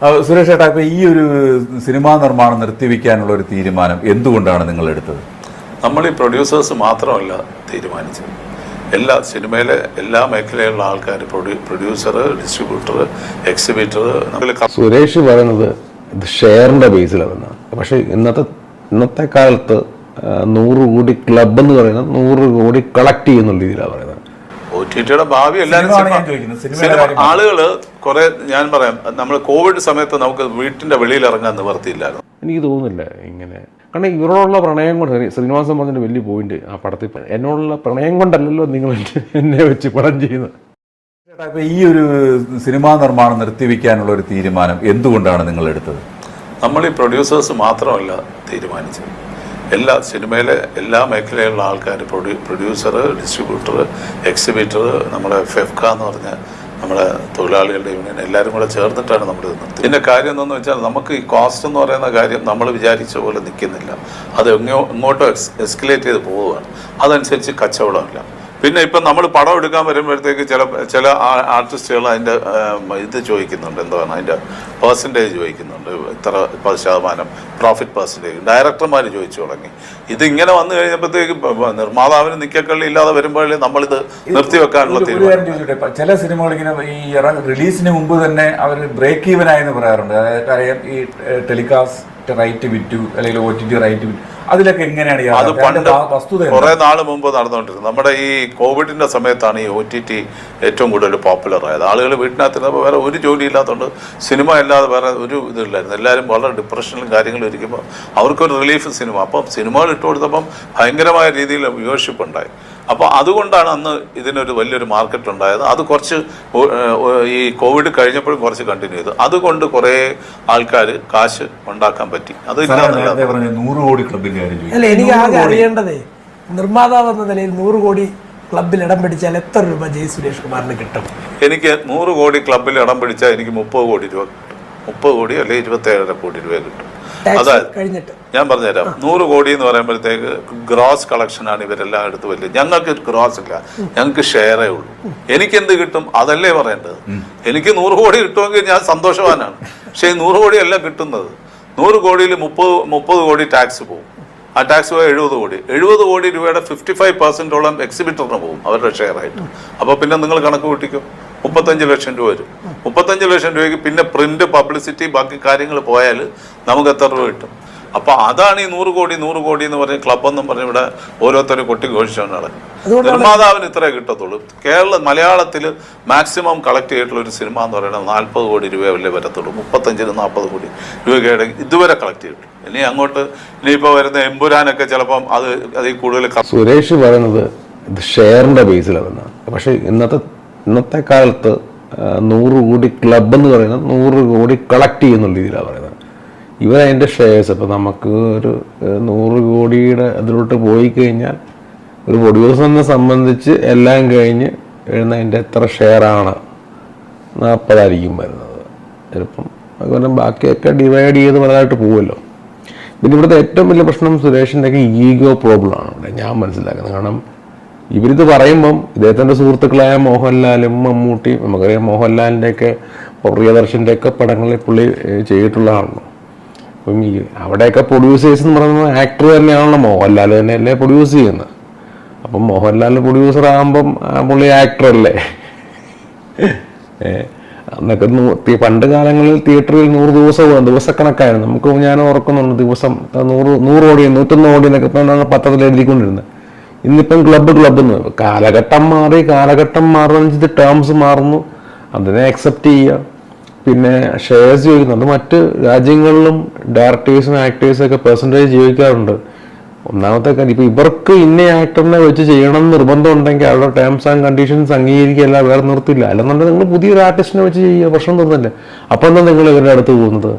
സുരേഷ് ചേട്ടാ, ഇപ്പൊ ഈ ഒരു സിനിമാ നിർമ്മാണം നിർത്തിവെക്കാനുള്ള ഒരു തീരുമാനം എന്തുകൊണ്ടാണ് നിങ്ങൾ എടുത്തത്? നമ്മൾ ഈ പ്രൊഡ്യൂസേഴ്സ് മാത്രമല്ല തീരുമാനിച്ചത്, എല്ലാ സിനിമയിലെ എല്ലാ മേഖലയിലുള്ള ആൾക്കാർ, പ്രൊഡ്യൂസർ, ഡിസ്ട്രിബ്യൂട്ടർ, എക്സിബിറ്റർ. സുരേഷ് പറയുന്നത് ഇത് ഷെയറിന്റെ ബേസിലാണ്. പക്ഷെ ഇന്നത്തെ കാലത്ത് 100 കോടി ക്ലബ് എന്ന് പറയുന്നത് 100 കോടി കളക്ട് ചെയ്യുന്ന രീതിയിലാണ് പറയുന്നത്. OTTയുടെ ഭാവി എല്ലാവരും ആളുകള് കുറെ, ഞാൻ പറയാം, നമ്മൾ കോവിഡ് സമയത്ത് നമുക്ക് വീട്ടിന്റെ വെളിയിൽ ഇറങ്ങാൻ നിവർത്തിയില്ലായിരുന്നു. എനിക്ക് തോന്നുന്നില്ല ഇങ്ങനെ, കാരണം ഇവരോടുള്ള പ്രണയം കൊണ്ട് ശ്രീനിവാസൻ പറഞ്ഞൊരു വലിയ പോയിന്റ് ആ പടത്തിൽ, എന്നോടുള്ള പ്രണയം കൊണ്ടല്ലല്ലോ നിങ്ങൾ എന്നെ വെച്ച് പടം ചെയ്യുന്നത്. ചേട്ടാ, ഇപ്പൊ ഈ ഒരു സിനിമാ നിർമ്മാണം നിർത്തിവെക്കാനുള്ള ഒരു തീരുമാനം എന്തുകൊണ്ടാണ് നിങ്ങൾ എടുത്തത്? നമ്മൾ ഈ പ്രൊഡ്യൂസേഴ്സ് മാത്രമല്ല തീരുമാനിച്ചത്, എല്ലാ സിനിമയിലെ എല്ലാ മേഖലയിലുള്ള ആൾക്കാർ, പ്രൊഡ്യൂസർ, ഡിസ്ട്രിബ്യൂട്ടർ, എക്സിബിറ്റർ, നമ്മുടെ ഫെഫ്ക എന്ന് പറഞ്ഞ നമ്മുടെ തൊഴിലാളികളുടെ യൂണിയൻ, എല്ലാവരും കൂടെ ചേർന്നിട്ടാണ് നമ്മൾ ഇത് നിർത്തി. ഇതിൻ്റെ കാര്യം എന്താണെന്ന് വെച്ചാൽ, നമുക്ക് ഈ കോസ്റ്റ് എന്ന് പറയുന്ന കാര്യം നമ്മൾ വിചാരിച്ച പോലെ നിൽക്കുന്നില്ല. അത് ഇങ്ങോട്ടോ എസ്കലേറ്റ് ചെയ്ത് പോവുകയാണ്. അതനുസരിച്ച് കച്ചവടമില്ല. പിന്നെ ഇപ്പം നമ്മൾ പടം എടുക്കാൻ വരുമ്പോഴത്തേക്ക് ചില ആർട്ടിസ്റ്റുകൾ അതിൻ്റെ ഇത് ചോദിക്കുന്നുണ്ട്, എന്താണ് അതിൻ്റെ പെർസെൻറ്റേജ് ചോദിക്കുന്നുണ്ട്, ഇത്ര 10% പ്രോഫിറ്റ് പെർസെൻറ്റേജ് ഡയറക്ടർമാർ ചോദിച്ചു തുടങ്ങി. ഇതിങ്ങനെ വന്നു കഴിഞ്ഞപ്പോഴത്തേക്ക് നിർമ്മാതാവിന് നിക്കക്കള്ളി ഇല്ലാതെ വരുമ്പോഴേ നമ്മളിത് നിർത്തിവെക്കാനുള്ള തീരുമാനം. ചില സിനിമകൾ ഇങ്ങനെ ഈ റിലീസിന് മുമ്പ് തന്നെ അവർ ബ്രേക്ക് ഈവൻ ആയെന്ന് പറയാറുണ്ട്. അതായത് ഈ ടെലികാസ്റ്റ് റൈറ്റ് വിറ്റു, അല്ലെങ്കിൽ OTT റൈറ്റ് വിറ്റു, അതിലൊക്കെ എങ്ങനെയാണ്? അത് പണ്ട് കുറെ നാൾ മുമ്പ് നടന്നുകൊണ്ടിരുന്നത്. നമ്മുടെ ഈ കോവിഡിന്റെ സമയത്താണ് ഈ OTT ഏറ്റവും കൂടുതൽ പോപ്പുലർ ആയത്. ആളുകൾ വീട്ടിനകത്തിരുന്നപ്പോൾ വേറെ ഒരു ജോലി ഇല്ലാത്തതുകൊണ്ട് സിനിമ അല്ലാതെ വേറെ ഒരു ഇതില്ലായിരുന്നു. എല്ലാവരും വളരെ ഡിപ്രഷനിലും കാര്യങ്ങളും ഇരിക്കുമ്പോൾ അവർക്കൊരു റിലീഫ് സിനിമ. അപ്പം സിനിമകൾ ഇട്ട് കൊടുത്തപ്പം ഭയങ്കരമായ രീതിയിൽ വ്യൂവർഷിപ്പ് ഉണ്ടായി. അപ്പോൾ അതുകൊണ്ടാണ് അന്ന് ഇതിനൊരു വലിയൊരു മാർക്കറ്റ് ഉണ്ടായത്. അത് കുറച്ച് ഈ കോവിഡ് കഴിഞ്ഞപ്പോഴും കുറച്ച് കണ്ടിന്യൂ ചെയ്തു. അതുകൊണ്ട് കുറേ ആൾക്കാർ കാശ് ഉണ്ടാക്കാൻ പറ്റി. അത് 100 കോടി ക്ലബിന്റെ കാര്യം. അല്ല, എനിക്ക് ആകെ അറിയേണ്ടതേ, നിർമ്മാതാവ് എന്ന നിലയിൽ 100 കോടി ക്ലബിൽ ഇടം പിടിച്ചാൽ എത്ര രൂപ ജയ് സുരേഷ് കുമാറിന് കിട്ടും? എനിക്ക് 100 കോടി ക്ലബിൽ ഇടം പിടിച്ചാൽ എനിക്ക് 30 കോടി രൂപ, 30 കോടി അല്ലെങ്കിൽ 27.5 കോടി രൂപ കിട്ടും. അതായത് ഞാൻ പറഞ്ഞുതരാം, 100 കോടി എന്ന് പറയുമ്പോഴത്തേക്ക് ഗ്രോസ് കളക്ഷനാണ് ഇവരെല്ലാം എടുത്ത് വലിയ. ഞങ്ങൾക്ക് ഗ്രോസ് ഇല്ല, ഞങ്ങൾക്ക് ഷെയറേ ഉള്ളൂ. എനിക്കെന്ത് കിട്ടും അതല്ലേ പറയേണ്ടത്. എനിക്ക് 100 കോടി കിട്ടുമെങ്കിൽ ഞാൻ സന്തോഷവാനാണ്. പക്ഷേ 100 കോടി അല്ല കിട്ടുന്നത്. 100 കോടിയിൽ 30 കോടി ടാക്സ് പോകും. ആ ടാക്സ് പോയി 70 കോടി. 70 കോടി രൂപയുടെ 55% എക്സിബിറ്ററിന് പോകും അവരുടെ ഷെയർ ആയിട്ട്. അപ്പോൾ പിന്നെ നിങ്ങൾ കണക്ക് കൂട്ടിക്കും, 35 ലക്ഷം രൂപ വരും. 35 ലക്ഷം രൂപയ്ക്ക് പിന്നെ പ്രിന്റ്, പബ്ലിസിറ്റി, ബാക്കി കാര്യങ്ങൾ പോയാൽ നമുക്ക് എത്ര രൂപ കിട്ടും? അപ്പൊ അതാണ് ഈ 100 കോടി എന്ന് പറഞ്ഞ ക്ലബ്ബെന്നും പറഞ്ഞ് ഇവിടെ ഓരോരുത്തരും കൊട്ടി ഘോഷിച്ചാണ് നടക്കുന്നത്. നിർമ്മാതാവിന് ഇത്രേ കിട്ടത്തുള്ളൂ. മലയാളത്തിൽ മാക്സിമം കളക്ട് ചെയ്തിട്ടുള്ള ഒരു സിനിമ എന്ന് പറയുന്നത് 40 കോടി രൂപയല്ലേ വരത്തുള്ളൂ. 35-40 കോടി രൂപയുടെ ഇതുവരെ കളക്ട് ചെയ്തിട്ടുള്ളൂ. ഇനി അങ്ങോട്ട് ഇനിയിപ്പോൾ വരുന്ന എമ്പുരാനൊക്കെ ചിലപ്പം അതിൽ കൂടുതൽ. സുരേഷ് പറയുന്നത് ഇത് ഷെയറിന്റെ ബേസിലാണ്. പക്ഷെ ഇന്നത്തെ കാലത്ത് 100 കോടി ക്ലബ് എന്ന് പറയുന്നത് 100 കോടി കളക്ട് ചെയ്യുന്ന രീതിയിലാണ് പറയുന്നത്. ഇവരതിൻ്റെ ഷെയർസ്, ഇപ്പം നമുക്ക് ഒരു 100 കോടിയുടെ അതിലോട്ട് പോയി കഴിഞ്ഞാൽ ഒരു പ്രൊഡ്യൂസറിനെ സംബന്ധിച്ച് എല്ലാം കഴിഞ്ഞ് എഴുന്നതിൻ്റെ എത്ര ഷെയറാണ്? 40 ആയിരിക്കും വരുന്നത് ചിലപ്പം. അതുപോലെ ബാക്കിയൊക്കെ ഡിവൈഡ് ചെയ്ത് വലുതായിട്ട് പോകുമല്ലോ. പിന്നെ ഇവിടുത്തെ ഏറ്റവും വലിയ പ്രശ്നം സുരേഷിൻ്റെയൊക്കെ ഈഗോ പ്രോബ്ലമാണ് ഇവിടെ ഞാൻ മനസ്സിലാക്കുന്നത്. കാരണം ഇവരിത് പറയുമ്പം ഇദ്ദേഹത്തിൻ്റെ സുഹൃത്തുക്കളായ മോഹൻലാലും മമ്മൂട്ടിയും, നമുക്കറിയാം മോഹൻലാലിൻ്റെയൊക്കെ പ്രിയദർശൻ്റെയൊക്കെ പടങ്ങളിൽ പുള്ളി ചെയ്തിട്ടുള്ളതാണല്ലോ. അപ്പം ഈ അവിടെയൊക്കെ പ്രൊഡ്യൂസേഴ്സ് എന്ന് പറയുന്നത് ആക്ടർ തന്നെയാണല്ലോ, മോഹൻലാൽ തന്നെയല്ലേ പ്രൊഡ്യൂസ് ചെയ്യുന്നത്. അപ്പം മോഹൻലാൽ പ്രൊഡ്യൂസർ ആകുമ്പം പുള്ളി ആക്ടറല്ലേ. അന്നൊക്കെ പണ്ട് കാലങ്ങളിൽ തിയേറ്ററിൽ 100 ദിവസക്കണക്കായിരുന്നു. നമുക്ക് ഞാൻ ഓർക്കുന്നുണ്ട്, ദിവസം 100 കോടി 101 കോടി എന്നൊക്കെ പത്രത്തിൽ എഴുതിക്കൊണ്ടിരുന്നത്. ഇന്നിപ്പം ക്ലബ്ബ് എന്ന് കാലഘട്ടം മാറുന്നതിനനുസരിച്ച് ടേംസ് മാറുന്നു, അതിനെ അക്സെപ്റ്റ് ചെയ്യുക. പിന്നെ ഷെയർസ് ചോദിക്കുന്നു. അത് മറ്റ് രാജ്യങ്ങളിലും ഡയറക്ടേഴ്സും ആക്ടേഴ്സൊക്കെ പെർസെൻറ്റേജ് ചോദിക്കാറുണ്ട്. ഒന്നാമത്തെ കാര്യം, ഇപ്പോൾ ഇവർക്ക് ഇന്ന ആക്ടറിനെ വെച്ച് ചെയ്യണം എന്ന് നിർബന്ധം ഉണ്ടെങ്കിൽ അവരുടെ ടേംസ് ആൻഡ് കണ്ടീഷൻസ് അംഗീകരിക്കുകയല്ല, വേറെ നിർത്തില്ല. അല്ലെന്നുണ്ടെങ്കിൽ നിങ്ങൾ പുതിയൊരു ആർട്ടിസ്റ്റിനെ വെച്ച് ചെയ്യുക, പ്രശ്നം തീർന്നില്ലേ. അപ്പം എന്താ നിങ്ങൾ ഇവരുടെ അടുത്ത് പോകുന്നത്?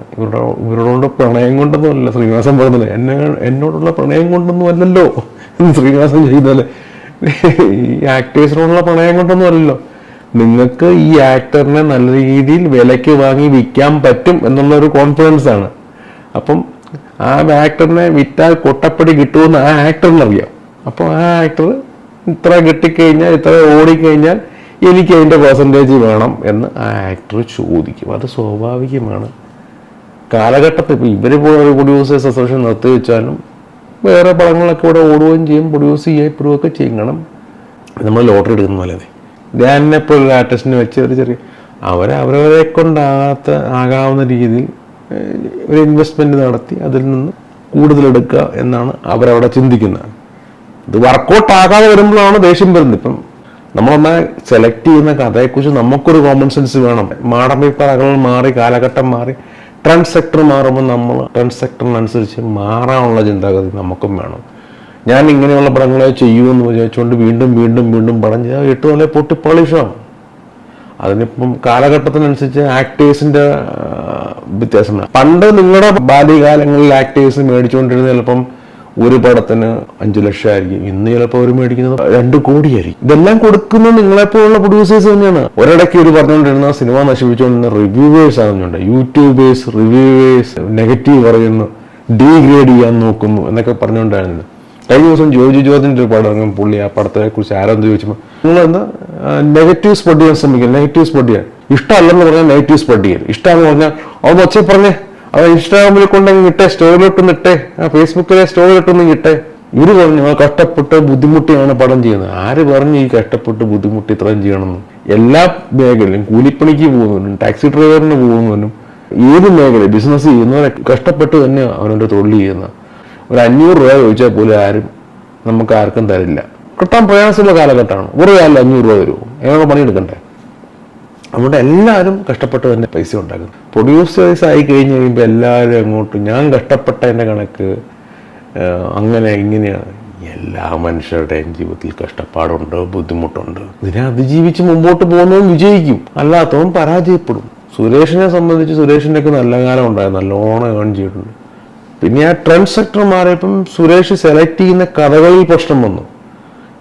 ഇവരോട് പ്രണയം കൊണ്ടൊന്നും അല്ല ശ്രീനിവാസൻ പറഞ്ഞത്, എന്നോടുള്ള പ്രണയം കൊണ്ടൊന്നും അല്ലല്ലോ ശ്രീനിവാസൻ ചെയ്യുന്നത്. ഈ ആക്ടേഴ്സിനോടുള്ള പ്രണയം കൊണ്ടൊന്നും അല്ലല്ലോ. നിങ്ങൾക്ക് ഈ ആക്ടറിനെ നല്ല രീതിയിൽ വിലയ്ക്ക് വാങ്ങി വിൽക്കാൻ പറ്റും എന്നുള്ളൊരു കോൺഫിഡൻസ് ആണ്. അപ്പം ആ ആക്ടറിനെ വിറ്റാൽ കൊട്ടപ്പടി കിട്ടുമെന്ന് ആ ആക്ടറിനറിയാം. അപ്പോൾ ആ ആക്ടർ ഇത്ര കിട്ടിക്കഴിഞ്ഞാൽ, ഇത്ര ഓടിക്കഴിഞ്ഞാൽ എനിക്ക് അതിൻ്റെ പെർസെൻറ്റേജ് വേണം എന്ന് ആ ആക്ടർ ചോദിക്കും. അത് സ്വാഭാവികമാണ്. കാലഘട്ടത്തിൽ ഇപ്പോൾ ഇവർ പോയി പ്രൊഡ്യൂസേഴ്സ് അസോസിയേഷൻ നിർത്തി വെച്ചാലും വേറെ പടങ്ങളൊക്കെ ഇവിടെ ഓടുകയും ചെയ്യും, പ്രൊഡ്യൂസ് ചെയ്യപ്പെടുകയൊക്കെ ചെയ്യണം. നമ്മൾ ലോട്ടറി എടുക്കുന്ന പോലെ ധ്യാനിനെ പോലുള്ള ആർട്ടിസ്റ്റിനെ വെച്ച് ഒരു ചെറിയ അവരവരെ ആകാവുന്ന രീതിയിൽ ഒരു ഇൻവെസ്റ്റ്മെൻറ്റ് നടത്തി അതിൽ നിന്ന് കൂടുതലെടുക്കുക എന്നാണ് അവരവിടെ ചിന്തിക്കുന്നത്. ഇത് വർക്കൗട്ട് ആകാതെ വരുമ്പോഴാണ് ദേഷ്യം വരുന്നത്. ഇപ്പം നമ്മളൊന്ന് സെലക്ട് ചെയ്യുന്ന കഥയെക്കുറിച്ച് നമുക്കൊരു കോമൺ സെൻസ് വേണം. മാടമ്പിപ്പറകൾ മാറി, കാലഘട്ടം മാറി, ട്രെൻഡ് സെക്ടർ മാറുമ്പോൾ നമ്മൾ ട്രെൻഡ് സെക്ടറിനനുസരിച്ച് മാറാനുള്ള ചിന്താഗതി നമുക്കും വേണം. ഞാൻ ഇങ്ങനെയുള്ള പടങ്ങളെ ചെയ്യുമെന്ന് വിചാരിച്ചുകൊണ്ട് വീണ്ടും വീണ്ടും വീണ്ടും പടം ചെയ്താൽ 8 കൊല്ലം പൊട്ടിപ്പാളിഷാണ്. അതിനിപ്പം കാലഘട്ടത്തിനനുസരിച്ച് ആക്ടേഴ്സിന്റെ വ്യത്യാസമാണ്. പണ്ട് നിങ്ങളുടെ ബാല്യകാലങ്ങളിൽ ആക്ടേഴ്സ് മേടിച്ചുകൊണ്ടിരുന്ന ചിലപ്പം ഒരു പടത്തിന് 5 ലക്ഷം ആയിരിക്കും, ഇന്ന് ചിലപ്പോൾ അവർ മേടിക്കുന്നത് 2 കോടിയായിരിക്കും. ഇതെല്ലാം കൊടുക്കുന്നത് നിങ്ങളെപ്പോലുള്ള പ്രൊഡ്യൂസേഴ്സ് തന്നെയാണ്. ഒരിടയ്ക്ക് ഒരു പറഞ്ഞുകൊണ്ടിരുന്ന സിനിമ നശിപ്പിച്ചുകൊണ്ടിരുന്ന റിവ്യൂവേഴ്സ് ആകുന്നുണ്ട്. യൂട്യൂബേഴ്സ്, റിവ്യൂവേഴ്സ് നെഗറ്റീവ് പറയുന്നു, ഡീഗ്രേഡ് ചെയ്യാൻ നോക്കുന്നു എന്നൊക്കെ പറഞ്ഞുകൊണ്ടായിരുന്നു. കഴിഞ്ഞ ദിവസം ജോർജിന്റെ ഒരു പടം ഇറങ്ങും. പുള്ളി ആ പടത്തെ കുറിച്ച് ആരെന്ത് ചോദിച്ചപ്പോൾ നിങ്ങളെന്താ നെഗറ്റീവ് സ്പ്രെഡ് ചെയ്യാൻ ശ്രമിക്കുക, നെഗറ്റീവ് സ്പ്രെഡ് ചെയ്യാൻ. ഇഷ്ടമല്ലെന്ന് പറഞ്ഞാൽ നെഗറ്റീവ് സ്പ്രെഡ് ചെയ്യാൻ, ഇഷ്ടമാണെന്ന് പറഞ്ഞാൽ അത് ഒച്ച പറഞ്ഞേ, അത് ഇൻസ്റ്റാഗ്രാമിൽ കൊണ്ടെങ്കിൽ ഇട്ടേ, സ്റ്റോറിയിട്ടൊന്ന് ഇട്ടേ, ഫേസ്ബുക്കിലെ സ്റ്റോറിയിട്ടൊന്നും ഇട്ടേ. ഇവര് പറഞ്ഞു കഷ്ടപ്പെട്ട് ബുദ്ധിമുട്ടിയാണ് പടം ചെയ്യുന്നത്. ആര് പറഞ്ഞു ഈ കഷ്ടപ്പെട്ട് ബുദ്ധിമുട്ടി ഇത്രയും ചെയ്യണമെന്ന്? എല്ലാ മേഖലയിലും കൂലിപ്പണിക്ക് പോകുന്നവനും ടാക്സി ഡ്രൈവറിന് പോകുന്നവനും ഏത് മേഖല ബിസിനസ് ചെയ്യുന്നവരെ കഷ്ടപ്പെട്ട് തന്നെ അവനൊരു തൊഴിൽ ചെയ്യുന്ന. ഒരു 500 രൂപ ചോദിച്ചാൽ പോലും നമുക്ക് ആർക്കും തരില്ല. കിട്ടാൻ പ്രയാസമുള്ള കാലഘട്ടമാണ്. ഒരു കാലം 500 രൂപ തരുമോ? ഞങ്ങൾക്ക് പണിയെടുക്കണ്ടേ? അതുകൊണ്ട് എല്ലാവരും കഷ്ടപ്പെട്ട് തന്നെ പൈസ ഉണ്ടാക്കുന്നു. പ്രൊഡ്യൂസേഴ്സ് ആയി കഴിഞ്ഞ് കഴിയുമ്പോൾ എല്ലാവരും അങ്ങോട്ട് ഞാൻ കഷ്ടപ്പെട്ടതിൻ്റെ കണക്ക് അങ്ങനെ ഇങ്ങനെയാണ്. എല്ലാ മനുഷ്യരുടെയും ജീവിതത്തിൽ കഷ്ടപ്പാടുണ്ട്, ബുദ്ധിമുട്ടുണ്ട്. ഇതിനെ അതിജീവിച്ച് മുമ്പോട്ട് പോകുന്നതും വിജയിക്കും, അല്ലാത്തവൻ പരാജയപ്പെടും. സുരേഷിനെ സംബന്ധിച്ച് സുരേഷിൻ്റെയൊക്കെ നല്ല കാലം ഉണ്ടായിരുന്നു, നല്ലോണം ഏൺ ചെയ്തിട്ടുണ്ട്. പിന്നെ ആ ട്രെൻഡ് സെക്ടർ മാറിയപ്പം സുരേഷ് സെലക്ട് ചെയ്യുന്ന കഥകളിൽ പ്രശ്നം വന്നു.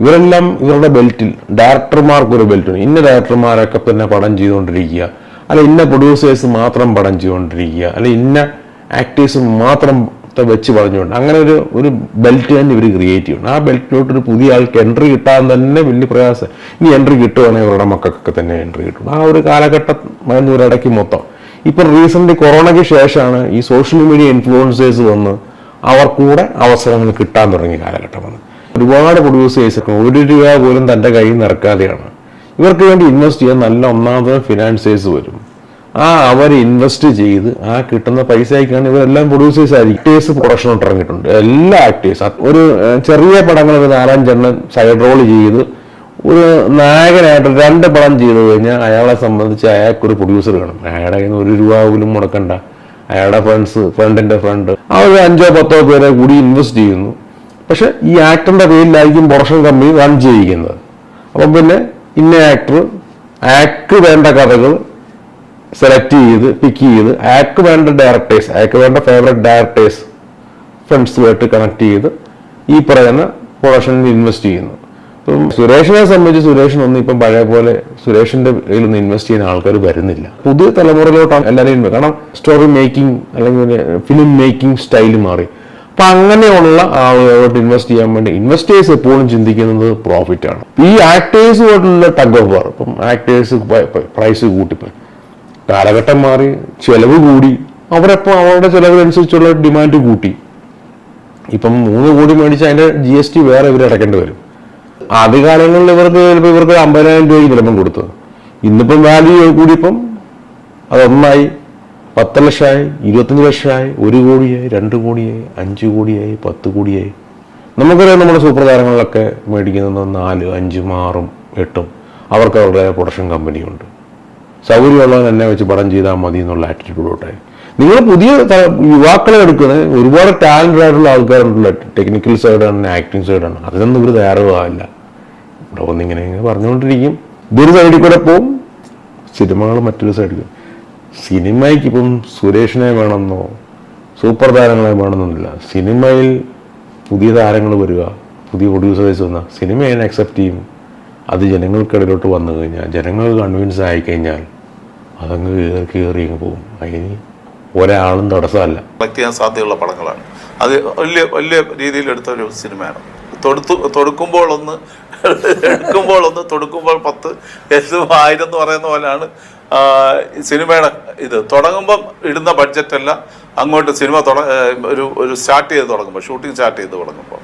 ഇവരെല്ലാം ഇവരുടെ ബെൽറ്റിൽ, ഡയറക്ടർമാർക്കൊരു ബെൽറ്റുണ്ട്. ഇന്ന ഡയറക്ടർമാരൊക്കെ തന്നെ പടം ചെയ്തുകൊണ്ടിരിക്കുക, അല്ല ഇന്ന പ്രൊഡ്യൂസേഴ്സ് മാത്രം പടം ചെയ്തുകൊണ്ടിരിക്കുക, അല്ല ഇന്ന ആക്ടേഴ്സ് മാത്രം വെച്ച് പറഞ്ഞുകൊണ്ട് അങ്ങനെ ഒരു ബെൽറ്റ് തന്നെ ഇവർ ക്രിയേറ്റ് ചെയ്യണം. ആ ബെൽറ്റിലോട്ട് ഒരു പുതിയ ആൾക്ക് എൻട്രി കിട്ടാൻ തന്നെ വലിയ പ്രയാസം. ഇനി എൻട്രി കിട്ടുവാണെങ്കിൽ അവരുടെ മക്കൾക്കൊക്കെ തന്നെ എൻട്രി കിട്ടും. ആ ഒരു കാലഘട്ടം ഒരിടയ്ക്ക് മൊത്തം. ഇപ്പം റീസെന്റ് കൊറോണയ്ക്ക് ശേഷമാണ് ഈ സോഷ്യൽ മീഡിയ ഇൻഫ്ലുവൻസേഴ്സ് വന്ന് അവർക്കൂടെ അവസരങ്ങൾ കിട്ടാൻ തുടങ്ങിയ കാലഘട്ടം വന്ന്. ഒരുപാട് പ്രൊഡ്യൂസേഴ്സ് 1 രൂപ പോലും തൻ്റെ കയ്യിൽ നിന്ന് ഇറക്കാതെയാണ്. ഇവർക്ക് വേണ്ടി ഇൻവെസ്റ്റ് ചെയ്യാൻ നല്ല ഒന്നാമത് ഫിനാൻസേഴ്സ് വരും. അവർ ഇൻവെസ്റ്റ് ചെയ്ത് ആ കിട്ടുന്ന പൈസയ്ക്കാണ് ഇവരെല്ലാം പ്രൊഡ്യൂസേഴ്സ് ആയിരിക്കും. ആക്ടേഴ്സ് പ്രൊഡക്ഷനോട്ട് ഇറങ്ങിയിട്ടുണ്ട്. എല്ലാ ആക്ടേഴ്സ് ഒരു ചെറിയ പടങ്ങൾ ഒരു 4-5 എണ്ണം സൈഡ് റോൾ ചെയ്ത് ഒരു നായകനായിട്ട് 2 പടം ചെയ്തു കഴിഞ്ഞാൽ അയാളെ സംബന്ധിച്ച് അയാൾക്കൊരു പ്രൊഡ്യൂസർ വേണം. അയാളുടെ കയ്യിൽ നിന്ന് 1 രൂപ പോലും മുടക്കണ്ട. അയാളുടെ ഫ്രണ്ടിന്റെ ഫ്രണ്ട് അവർ 5-10 പേരെ കൂടി ഇൻവെസ്റ്റ് ചെയ്യുന്നു. പക്ഷെ ഈ ആക്ടറിന്റെ പേരിലായിരിക്കും പ്രൊഡക്ഷൻ കമ്പനി റൺ ചെയ്യിക്കുന്നത്. അപ്പം പിന്നെ ഇന്ന ആക്ടർ വേണ്ട കഥകൾ സെലക്ട് ചെയ്ത് പിക്ക് ചെയ്ത് അയാൾക്ക് വേണ്ട ഡയറക്ടേഴ്സ്, അയാൾക്ക് വേണ്ട ഫേവറേറ്റ് ഡയറക്ടേഴ്സ് ഫ്രണ്ട്സുമായിട്ട് കണക്ട് ചെയ്ത് ഈ പറയുന്ന പ്രൊഡക്ഷനിൽ ഇൻവെസ്റ്റ് ചെയ്യുന്നു. ഇപ്പം സുരേഷിനെ സംബന്ധിച്ച് സുരേഷിനൊന്നും ഇപ്പം പഴയ പോലെ സുരേഷിന്റെ കയ്യിൽ നിന്ന് ഇൻവെസ്റ്റ് ചെയ്യുന്ന ആൾക്കാർ വരുന്നില്ല. പുതിയ തലമുറയിലോട്ടാണ് എല്ലാവരും. കാരണം സ്റ്റോറി മേക്കിംഗ് അല്ലെങ്കിൽ ഫിലിം മേക്കിംഗ് സ്റ്റൈൽ മാറി. അപ്പൊ അങ്ങനെയുള്ള ആളുകളോട്ട് ഇൻവെസ്റ്റ് ചെയ്യാൻ വേണ്ടി ഇൻവെസ്റ്റേഴ്സ് എപ്പോഴും ചിന്തിക്കുന്നത് പ്രോഫിറ്റ് ആണ്. ഈ ആക്ടേഴ്സുമായിട്ടുള്ള ടഗ് ഓഫ് വാർ. ഇപ്പം ആക്ടേഴ്സ് പ്രൈസ് കൂട്ടിപ്പോയി, കാലഘട്ടം മാറി, ചെലവ് കൂടി, അവരപ്പോൾ അവരുടെ ചെലവിനനുസരിച്ചുള്ള ഡിമാൻഡ് കൂട്ടി. ഇപ്പം 3 കോടി മേടിച്ച് അതിന്റെ GST വേറെ ഇവർ അടയ്ക്കേണ്ടി വരും. ആദ്യകാലങ്ങളിൽ ഇവർക്ക് 50,000 രൂപയ്ക്ക് ചിലപ്പം കൊടുത്തത്. ഇന്നിപ്പം വാല്യൂ കൂടിയപ്പം അതൊന്നായി, 10 ലക്ഷമായി, 25 ലക്ഷമായി, 1 കോടിയായി, 2 കോടിയായി, 5 കോടിയായി, 10 കോടിയായി. നമുക്കറിയാം നമ്മുടെ സൂപ്പർ താരങ്ങളിലൊക്കെ മേടിക്കുന്നത് 4, 5, 6, 8. അവർക്ക് അവരുടെ പ്രൊഡക്ഷൻ കമ്പനിയുണ്ട്. സൗകര്യമുള്ളവൻ എന്നെ വെച്ച് പടം ചെയ്താൽ മതി എന്നുള്ള ആറ്റിറ്റ്യൂഡോട്ടായി. നിങ്ങൾ പുതിയ യുവാക്കളെ എടുക്കുന്നത് ഒരുപാട് ടാലന്റഡ് ആയിട്ടുള്ള ആൾക്കാരുണ്ടല്ലോ. ടെക്നിക്കൽ സൈഡാണ്, ആക്ടിങ് സൈഡാണ്. അതിനൊന്നും ഇവർ തയ്യാറാവില്ല. ഇവിടെ ഒന്നിങ്ങനെ പറഞ്ഞുകൊണ്ടിരിക്കും. ഇതൊരു സൈഡിൽ കൂടെ പോവും, സിനിമകൾ മറ്റൊരു സൈഡിൽ. സിനിമയ്ക്ക് ഇപ്പം സുരേഷിനെ വേണമെന്നോ സൂപ്പർ താരങ്ങളെ വേണമെന്നൊന്നുമില്ല. സിനിമയിൽ പുതിയ താരങ്ങൾ വരിക, പുതിയ പ്രൊഡ്യൂസേഴ്സ് വന്നാൽ സിനിമ അതിനെ അക്സെപ്റ്റ് ചെയ്യും. അത് ജനങ്ങൾക്കിടയിലോട്ട് വന്നു കഴിഞ്ഞാൽ, ജനങ്ങൾ കൺവിൻസ് ആയിക്കഴിഞ്ഞാൽ അതങ്ങ് കയറി അങ്ങ് പോകും. അതിന് ഒരാളും തടസ്സമല്ല. കളക്ട് ചെയ്യാൻ സാധ്യതയുള്ള പടങ്ങളാണ്. അത് വലിയ വലിയ രീതിയിൽ എടുത്ത ഒരു സിനിമയാണ്. തൊടുക്കുമ്പോൾ 10 1000 എന്ന് പറയുന്ന പോലെയാണ് സിനിമയുടെ ഇത് തുടങ്ങുമ്പം ഇടുന്ന ബഡ്ജറ്റല്ല അങ്ങോട്ട് സിനിമ ഒരു സ്റ്റാർട്ട് ചെയ്ത് തുടങ്ങുമ്പോൾ ഷൂട്ടിംഗ് സ്റ്റാർട്ട് ചെയ്ത് തുടങ്ങുമ്പോൾ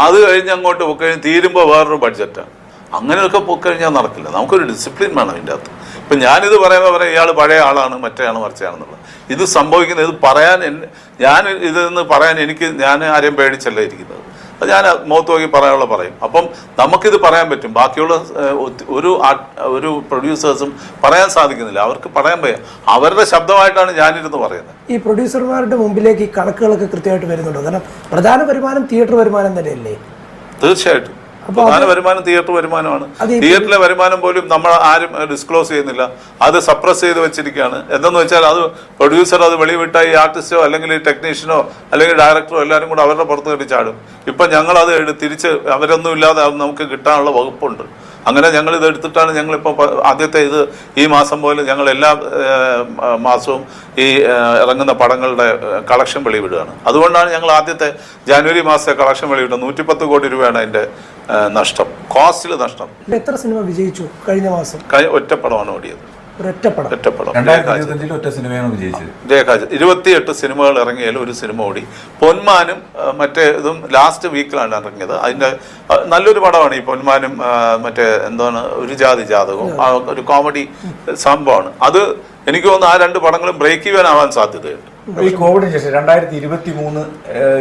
അത് കഴിഞ്ഞ് അങ്ങോട്ട് പോയിക്കഴിഞ്ഞ് തീരുമ്പോൾ വേറൊരു ബഡ്ജറ്റാണ്. അങ്ങനെയൊക്കെ പോയിക്കഴിഞ്ഞാൽ നടക്കില്ല. നമുക്കൊരു ഡിസിപ്ലിൻ വേണം ഇതിൻ്റെ അകത്ത്. ഇപ്പം ഞാനിത് പറയുമ്പോൾ പറയാം ഇയാൾ പഴയ ആളാണ് മറ്റേയാണ് മറിച്ചാണെന്നുള്ളത്. ഇത് സംഭവിക്കുന്നത് ഇത് പറയാൻ ഞാൻ ഇതെന്ന് പറയാൻ ഞാൻ ആരെയും പേടിച്ചല്ല ഇരിക്കുന്നത്. അത് ഞാൻ മുഖത്ത് നോക്കി പറയാനുള്ള പറയും. അപ്പം നമുക്കിത് പറയാൻ പറ്റും. ബാക്കിയുള്ള ഒരു പ്രൊഡ്യൂസേഴ്സും പറയാൻ സാധിക്കുന്നില്ല. അവർക്ക് പറയാൻ വയ്യ. അവരുടെ ശബ്ദമായിട്ടാണ് ഞാനിരുന്ന് പറയുന്നത്. ഈ പ്രൊഡ്യൂസർമാരുടെ മുമ്പിലേക്ക് ഈ കണക്കുകളൊക്കെ കൃത്യമായിട്ട് വരുന്നുണ്ടോ? കാരണം പ്രധാന വരുമാനം തിയേറ്റർ വരുമാനം തന്നെയല്ലേ? തീർച്ചയായിട്ടും പ്രധാന വരുമാനം തിയേറ്റർ വരുമാനമാണ്. തിയേറ്ററിലെ വരുമാനം പോലും നമ്മൾ ആരും ഡിസ്ക്ലോസ് ചെയ്യുന്നില്ല. അത് സപ്രസ് ചെയ്ത് വെച്ചിരിക്കുകയാണ്. എന്തെന്ന് വെച്ചാൽ അത് പ്രൊഡ്യൂസർ അത് വെളിവിട്ട ഈ ആർട്ടിസ്റ്റോ അല്ലെങ്കിൽ ടെക്നീഷ്യനോ അല്ലെങ്കിൽ ഡയറക്ടറോ എല്ലാവരും കൂടെ അവരുടെ പുറത്ത് കയറി ചാടും. ഇപ്പം ഞങ്ങളത് തിരിച്ച് അവരൊന്നും ഇല്ലാതെ നമുക്ക് കിട്ടാനുള്ള വകുപ്പുണ്ട്. അങ്ങനെ ഞങ്ങൾ ഇത് എടുത്തിട്ടാണ് ഞങ്ങളിപ്പോൾ ആദ്യത്തെ ഈ മാസം പോലെ ഞങ്ങൾ എല്ലാ മാസവും ഈ ഇറങ്ങുന്ന പടങ്ങളുടെ കളക്ഷൻ വെളിവിടുകയാണ്. അതുകൊണ്ടാണ് ഞങ്ങൾ ആദ്യത്തെ ജനുവരി മാസത്തെ കളക്ഷൻ വെളിവിടുന്നത്. 110 കോടി രൂപയാണ് അതിൻ്റെ നഷ്ടം, കോസ്റ്റിൽ നഷ്ടം. എത്ര സിനിമ വിജയിച്ചു കഴിഞ്ഞ മാസം? ഒറ്റപ്പടമാണ് ഓടിയത്. ഒറ്റപ്പടം. 28 സിനിമകൾ ഇറങ്ങിയാലും ഒരു സിനിമ ഓടി. പൊന്മാനും മറ്റേ ഇതും ലാസ്റ്റ് വീക്കിലാണ് ഇറങ്ങിയത്. അതിന്റെ നല്ലൊരു പടമാണ് ഈ പൊന്മാനും മറ്റേ എന്താണ് ഒരു ജാതി ജാതകവും. ഒരു കോമഡി സംഭവമാണ് അത്. എനിക്ക് തോന്നുന്നു ആ 2 പടങ്ങളും ബ്രേക്ക് ഈവൻ ആവാൻ സാധ്യതയുണ്ട്. ഈ കോവിഡിന് ശേഷം 2023,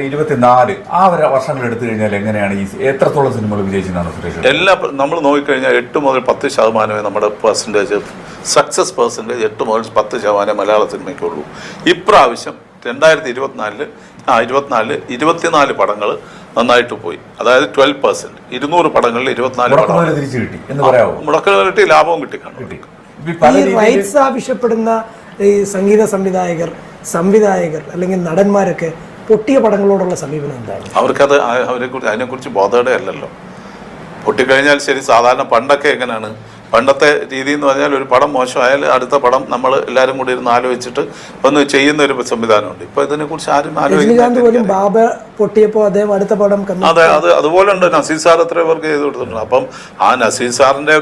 24 ആ ഒരു വർഷങ്ങൾ എടുത്തു കഴിഞ്ഞാൽ എങ്ങനെയാണ് ഈ എത്രത്തോളം സിനിമകൾ വിജയിച്ചതാണ് സുരേഷ്? എല്ലാ നമ്മൾ നോക്കിക്കഴിഞ്ഞാൽ 8 മുതൽ 10% നമ്മുടെ പെർസെൻറ്റേജ് സക്സസ് പെർസെൻറ്റേജ് 8 മുതൽ 10% മലയാള സിനിമയ്ക്കുള്ളൂ. ഇപ്രാവശ്യം 2024 24 പടങ്ങൾ നന്നായിട്ട് പോയി. അതായത് 12%. 200 പടങ്ങളിൽ 24 പടങ്ങൾ തിരിച്ചു കിട്ടി എന്ന് പറയാമോ? മുടക്കൽ കിട്ടി, ലാഭവും കിട്ടി. റൈറ്റ്സ് ആവശ്യപ്പെടുന്ന ഈ സംഗീത സംവിധായകർ അല്ലെങ്കിൽ നടന്മാരൊക്കെ പൊട്ടിയ പടങ്ങളോടുള്ള സമീപനം എന്താണ്? അവർക്കത് അതിനെക്കുറിച്ച് ബോധവടയല്ലല്ലോ. പൊട്ടിക്കഴിഞ്ഞാൽ ശരി. സാധാരണ പണ്ടൊക്കെ എങ്ങനെയാണ്? പണ്ടത്തെ രീതി എന്ന് പറഞ്ഞാൽ ഒരു പടം മോശമായാൽ അടുത്ത പടം നമ്മൾ എല്ലാവരും കൂടി ഇരുന്ന് ആലോചിച്ചിട്ട് ഒന്ന് ചെയ്യുന്ന ഒരു സംവിധാനമുണ്ട്. ഇപ്പൊ ഇതിനെക്കുറിച്ച് ആരും ആലോചിക്കുന്നില്ല. ബാബ പൊട്ടിയപ്പോൾ അദ്ദേഹം അടുത്ത പടം. അതെ, അതുപോലെ ഉണ്ട്. നസീർ സാർ എത്ര പേർക്ക് ചെയ്ത് കൊടുത്തിട്ടുണ്ട്. അപ്പം ആ നസീർ സാറിന്റെ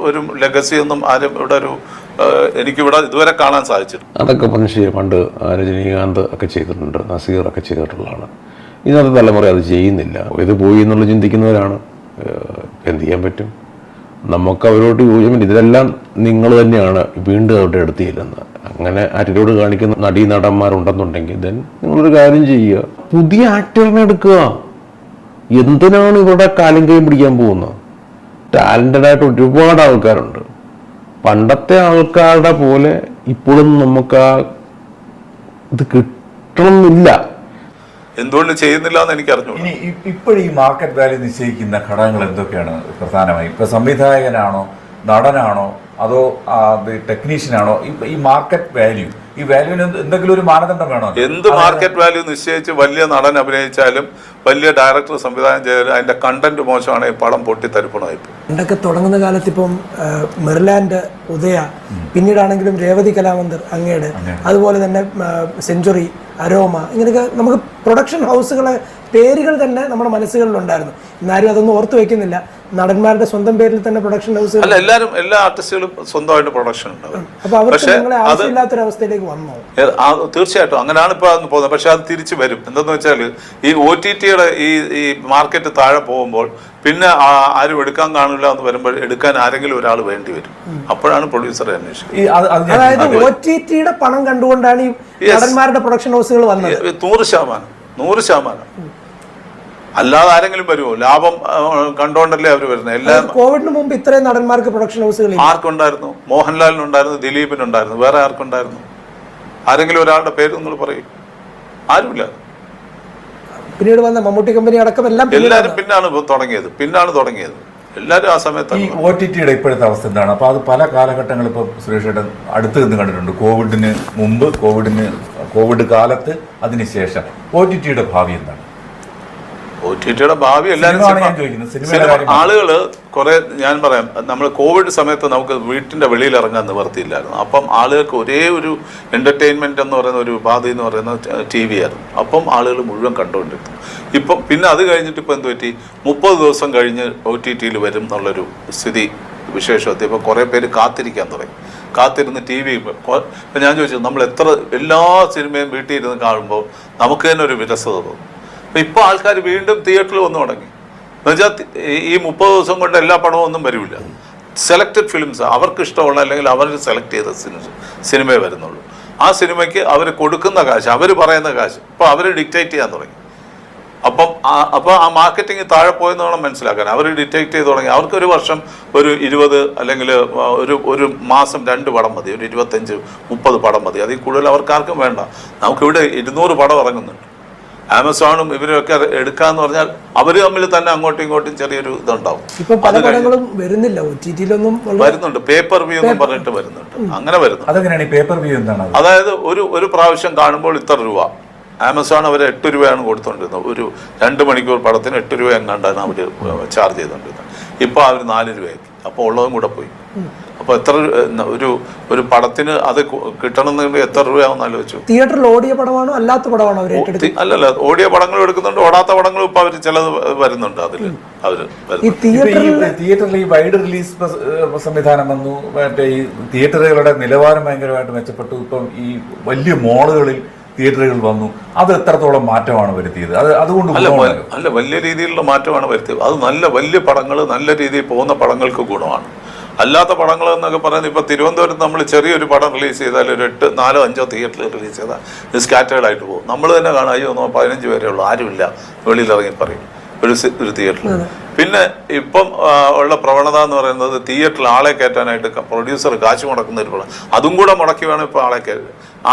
ഒരു ലെഗസി ഒന്നും ആരും ഇവിടെ എനിക്കിവിടെ ഇതുവരെ കാണാൻ സാധിച്ചിട്ടുണ്ട്. അതൊക്കെ പണ്ട് രജനീകാന്ത് ഒക്കെ ചെയ്തിട്ടുണ്ട്, നസീർ ഒക്കെ ചെയ്തിട്ടുള്ളതാണ്. ഇന്നത്തെ തലമുറ അത് ചെയ്യുന്നില്ല. ഇത് പോയി എന്നുള്ള ചിന്തിക്കുന്നവരാണ്. എന്ത് ചെയ്യാൻ പറ്റും? നമുക്ക് അവരോട് യോജിപ്പില്ല. ഇതിലെല്ലാം നിങ്ങൾ തന്നെയാണ് വീണ്ടും അവരുടെ അടുത്ത് ചെല്ലുന്നത്. അങ്ങനെ ആറ്റിറ്റ്യൂഡ് കാണിക്കുന്ന നടന്മാരുണ്ടെന്നുണ്ടെങ്കിൽ ദെൻ നിങ്ങളൊരു കാര്യം ചെയ്യുക, പുതിയ ആക്ടറിനെ എടുക്കുക. എന്തിനാണ് ഇവരുടെ കാലും കൈ പിടിക്കാൻ പോകുന്നത്? ടാലന്റഡ് ആയിട്ട് ഒരുപാട് ആൾക്കാരുണ്ട്. പണ്ടത്തെ ആൾക്കാരുടെ പോലെ ഇപ്പോഴും നമുക്ക് ആ ഇത് കിട്ടണമെന്നില്ല. എന്തുകൊണ്ട് ചെയ്യുന്നില്ല എന്ന് എനിക്ക് അറിഞ്ഞു. ഇനി ഇപ്പോഴും ഈ മാർക്കറ്റ് വാല്യൂ നിശ്ചയിക്കുന്ന ഘടകങ്ങൾ എന്തൊക്കെയാണ് പ്രധാനമായും? ഇപ്പൊ സംവിധായകനാണോ, നടനാണോ, അതോ ടെക്നീഷ്യനാണോ? ഈ മാർക്കറ്റ് വാല്യൂ, ഈ വാല്യൂവിന് എന്തെങ്കിലും ഒരു മാനദണ്ഡം വേണോ? എന്ത് മാർക്കറ്റ് വാല്യൂ നിശ്ചയിച്ച് വലിയ നടൻ അഭിനയിച്ചാലും വലിയ ഡയറക്ടർ സംവിധാനം ചെയ്താലും അതിന്റെ കണ്ടന്റ് മോശമാണെങ്കിൽ പടം പൊട്ടിത്തരിപ്പണമായി. പണ്ടൊക്കെ തുടങ്ങുന്ന കാലത്ത് ഇപ്പം മെർലാൻഡ്, ഉദയ, പിന്നീടാണെങ്കിലും രേവതി കലാമന്ദിർ അങ്ങയുടെ, അതുപോലെ തന്നെ സെഞ്ചുറി, അരോമ, ഇങ്ങനെയൊക്കെ നമുക്ക് പ്രൊഡക്ഷൻ ഹൗസുകളെ പേരുകൾ തന്നെ നമ്മുടെ മനസ്സുകളിലുണ്ടായിരുന്നു. എന്നാലും അതൊന്നും ഓർത്തു വെക്കുന്നില്ല. നടന്മാരുടെ സ്വന്തം പേരിൽ തന്നെ പ്രൊഡക്ഷൻ ഹൗസ്. അല്ല, എല്ലാ ആർട്ടിസ്റ്റുകളും സ്വന്തമായിട്ട് പ്രൊഡക്ഷൻ ഉണ്ടാവും. അപ്പൊ അവർക്ക് ആവശ്യമില്ലാത്തൊരവസ്ഥയിലേക്ക് വന്നോ? തീർച്ചയായിട്ടും അങ്ങനെയാണ് ഇപ്പൊ പോകുന്നത്. പക്ഷെ അത് തിരിച്ചു വരും. എന്താന്ന് വെച്ചാൽ ഈ OTTയുടെ ഈ മാർക്കറ്റ് താഴെ പോകുമ്പോൾ പിന്നെ ആരും എടുക്കാൻ കാണില്ല എന്ന് വരുമ്പോൾ എടുക്കാൻ ആരെങ്കിലും ഒരാൾ വേണ്ടി വരും. അപ്പോഴാണ് പ്രൊഡ്യൂസറെ അന്വേഷിക്കുന്നത്. അതായത് OTTയുടെ പണം കണ്ടുകൊണ്ടാണ് ഈ നടന്മാരുടെ പ്രൊഡക്ഷൻ ഹൗസുകൾ വന്നത്. 100%. അല്ലാതെ ആരെങ്കിലും വരുമോ? ലാഭം കണ്ടോണ്ടല്ലേ അവർ വരുന്നത്. എല്ലാം കോവിഡിന് മുമ്പ് ഇത്രയും നടന്മാർക്ക് പ്രൊഡക്ഷൻ ഹൗസുകൾ ആർക്കുണ്ടായിരുന്നു? മോഹൻലാലിനുണ്ടായിരുന്നു, ദിലീപിനുണ്ടായിരുന്നു, വേറെ ആർക്കുണ്ടായിരുന്നു? ആരെങ്കിലും ഒരാളുടെ പേര് നിങ്ങൾ പറയും. ആരുമില്ല. പിന്നീട് വന്ന മമ്മൂട്ടി കമ്പനി അടക്കം എല്ലാവരും പിന്നാണ് തുടങ്ങിയത്. എല്ലാവരും ആ സമയത്ത്. ഈ OTTയുടെ ഇപ്പോഴത്തെ അവസ്ഥ എന്താണ്? അപ്പൊ അത് പല കാലഘട്ടങ്ങൾ ഇപ്പൊ സുരേഷേട്ടൻ അടുത്ത് നിന്ന് കണ്ടിട്ടുണ്ട്. കോവിഡിന് മുമ്പ്, കോവിഡ് കാലത്ത്, അതിനുശേഷം OTTയുടെ ഭാവി എന്താണ്? OTTയുടെ ഭാവി എല്ലാവരും ആളുകള് കുറെ, ഞാൻ പറയാം, നമ്മൾ കോവിഡ് സമയത്ത് നമുക്ക് വീട്ടിന്റെ വെളിയിൽ ഇറങ്ങാൻ നിവർത്തിയില്ലായിരുന്നു. അപ്പം ആളുകൾക്ക് ഒരേ ഒരു എന്റർടൈൻമെന്റ് എന്ന് പറയുന്ന ഒരു ഉപാധി എന്ന് പറയുന്നത് TV ആയിരുന്നു. അപ്പം ആളുകൾ മുഴുവൻ കണ്ടുകൊണ്ടിരുന്നു. ഇപ്പം പിന്നെ അത് കഴിഞ്ഞിട്ട് ഇപ്പം എന്ത് പറ്റി? 30 ദിവസം കഴിഞ്ഞ് OTTയിൽ വരും എന്നുള്ളൊരു സ്ഥിതി വിശേഷത്തിൽ ഇപ്പം കുറേ പേര് കാത്തിരിക്കാൻ തുടങ്ങി. കാത്തിരുന്ന് ടി വി ഇപ്പം ഞാൻ ചോദിച്ചു നമ്മൾ എത്ര എല്ലാ സിനിമയും വീട്ടിൽ ഇരുന്ന് കാണുമ്പോൾ നമുക്ക് തന്നെ ഒരു വിരസത തോന്നും. അപ്പം ഇപ്പോൾ ആൾക്കാർ വീണ്ടും തിയേറ്ററിൽ വന്നു തുടങ്ങി. എന്നുവെച്ചാൽ ഈ 30 ദിവസം കൊണ്ട് എല്ലാ പടവും ഒന്നും വരില്ല. സെലക്റ്റഡ് ഫിലിംസ് അവർക്ക് ഇഷ്ടമുള്ള അല്ലെങ്കിൽ അവർ സെലക്ട് ചെയ്ത സിനിമയെ വരുന്നുള്ളൂ. ആ സിനിമയ്ക്ക് അവർ കൊടുക്കുന്ന കാശ്, അവർ പറയുന്ന കാശ് ഇപ്പോൾ അവർ ഡിക്റ്റേറ്റ് ചെയ്യാൻ തുടങ്ങി. അപ്പോൾ ആ മാർക്കറ്റിംഗ് താഴെ പോയെന്ന് വേണം മനസ്സിലാക്കാൻ. അവർ ഡിറ്റക്ട് ചെയ്ത് തുടങ്ങി. അവർക്ക് ഒരു വർഷം ഒരു 20 അല്ലെങ്കിൽ ഒരു മാസം 2 പടം മതി, ഒരു 25-30 പടം മതി. അതിൽ കൂടുതൽ അവർക്കാർക്കും വേണ്ട. നമുക്കിവിടെ 200 പടം ഇറങ്ങുന്നുണ്ട്. ആമസോണും ഇവരൊക്കെ എടുക്കാന്ന് പറഞ്ഞാൽ അവർ തമ്മിൽ തന്നെ അങ്ങോട്ടും ഇങ്ങോട്ടും ചെറിയൊരു ഇതുണ്ടാവും. ഇപ്പൊ പല പടങ്ങളും വരുന്നില്ല, OTT-ലൊന്നും വരുന്നുണ്ട്, പേപ്പർ വ്യൂ എന്നും പറഞ്ഞിട്ട് വരുന്നുണ്ട്. അങ്ങനെ വരുന്നു. അതെങ്ങനെയാണ് ഈ പേപ്പർ വ്യൂ എന്താണ്? അതായത് ഒരു പ്രാവശ്യം കാണുമ്പോൾ ഇത്ര രൂപ. ആമസോൺ അവർ 8 രൂപയാണ് കൊടുത്തുകൊണ്ടിരുന്നത്. ഒരു 2 മണിക്കൂർ പടത്തിന് 8 രൂപ എങ്ങാണ്ടാണ് അവർ ചാർജ് ചെയ്തുകൊണ്ടിരുന്നത്. ഇപ്പോൾ അവർ 4 രൂപയാക്കി. അപ്പോൾ ഉള്ളതും കൂടെ പോയി. അപ്പോൾ എത്ര ഒരു പടത്തിന് അത് കിട്ടണമെന്നുണ്ടെങ്കിൽ എത്ര രൂപയാണെന്ന് ആലോചിച്ചു. തിയേറ്ററിൽ ഓടിയ പടമാണോ അല്ലാത്ത പടമാണോ അവർ ഏറ്റെടുത്തത്? അല്ലല്ല, ഓടിയ പടങ്ങൾ എടുക്കുന്നുണ്ട്, ഓടാത്ത പടങ്ങളും ഇപ്പൊ അവർ ചിലത് വരുന്നുണ്ട്. അതിൽ അവര് തിയേറ്ററിൽ ഈ വൈഡ് റിലീസ് സംവിധാനം വന്നു. മറ്റേ ഈ തിയേറ്ററുകളുടെ നിലവാരം ഭയങ്കരമായിട്ട് മെച്ചപ്പെട്ടു. ഇപ്പം ഈ വലിയ മോളുകളിൽ തിയേറ്ററുകൾ വന്നു. അത് എത്രത്തോളം മാറ്റമാണ് വരുത്തിയത്? അതുകൊണ്ട് അല്ല, വലിയ രീതിയിലുള്ള മാറ്റമാണ് വരുത്തിയത്. അത് നല്ല വലിയ പടങ്ങൾ, നല്ല രീതിയിൽ പോകുന്ന പടങ്ങൾക്ക് ഗുണമാണ്. അല്ലാത്ത പടങ്ങൾ എന്നൊക്കെ പറയുന്നത് ഇപ്പോൾ തിരുവനന്തപുരത്ത് നമ്മൾ ചെറിയൊരു പടം റിലീസ് ചെയ്താൽ ഒരു 4-5 തിയേറ്ററിൽ റിലീസ് ചെയ്താൽ ഇത് സ്കാറ്റേർഡ് ആയിട്ട് പോകും. നമ്മൾ തന്നെ കാണാം, അയ്യോ 15 പേരേ ഉള്ളൂ, ആരുമില്ല, വെളിയിൽ ഇറങ്ങി പറയും ഒരു തിയേറ്ററിൽ. പിന്നെ ഇപ്പം ഉള്ള പ്രവണത എന്ന് പറയുന്നത് തിയേറ്ററിൽ ആളെ കയറ്റാനായിട്ട് പ്രൊഡ്യൂസർ കാശ് മുടക്കുന്ന ഒരു പടം, അതും കൂടെ മുടക്കി വേണം ഇപ്പോൾ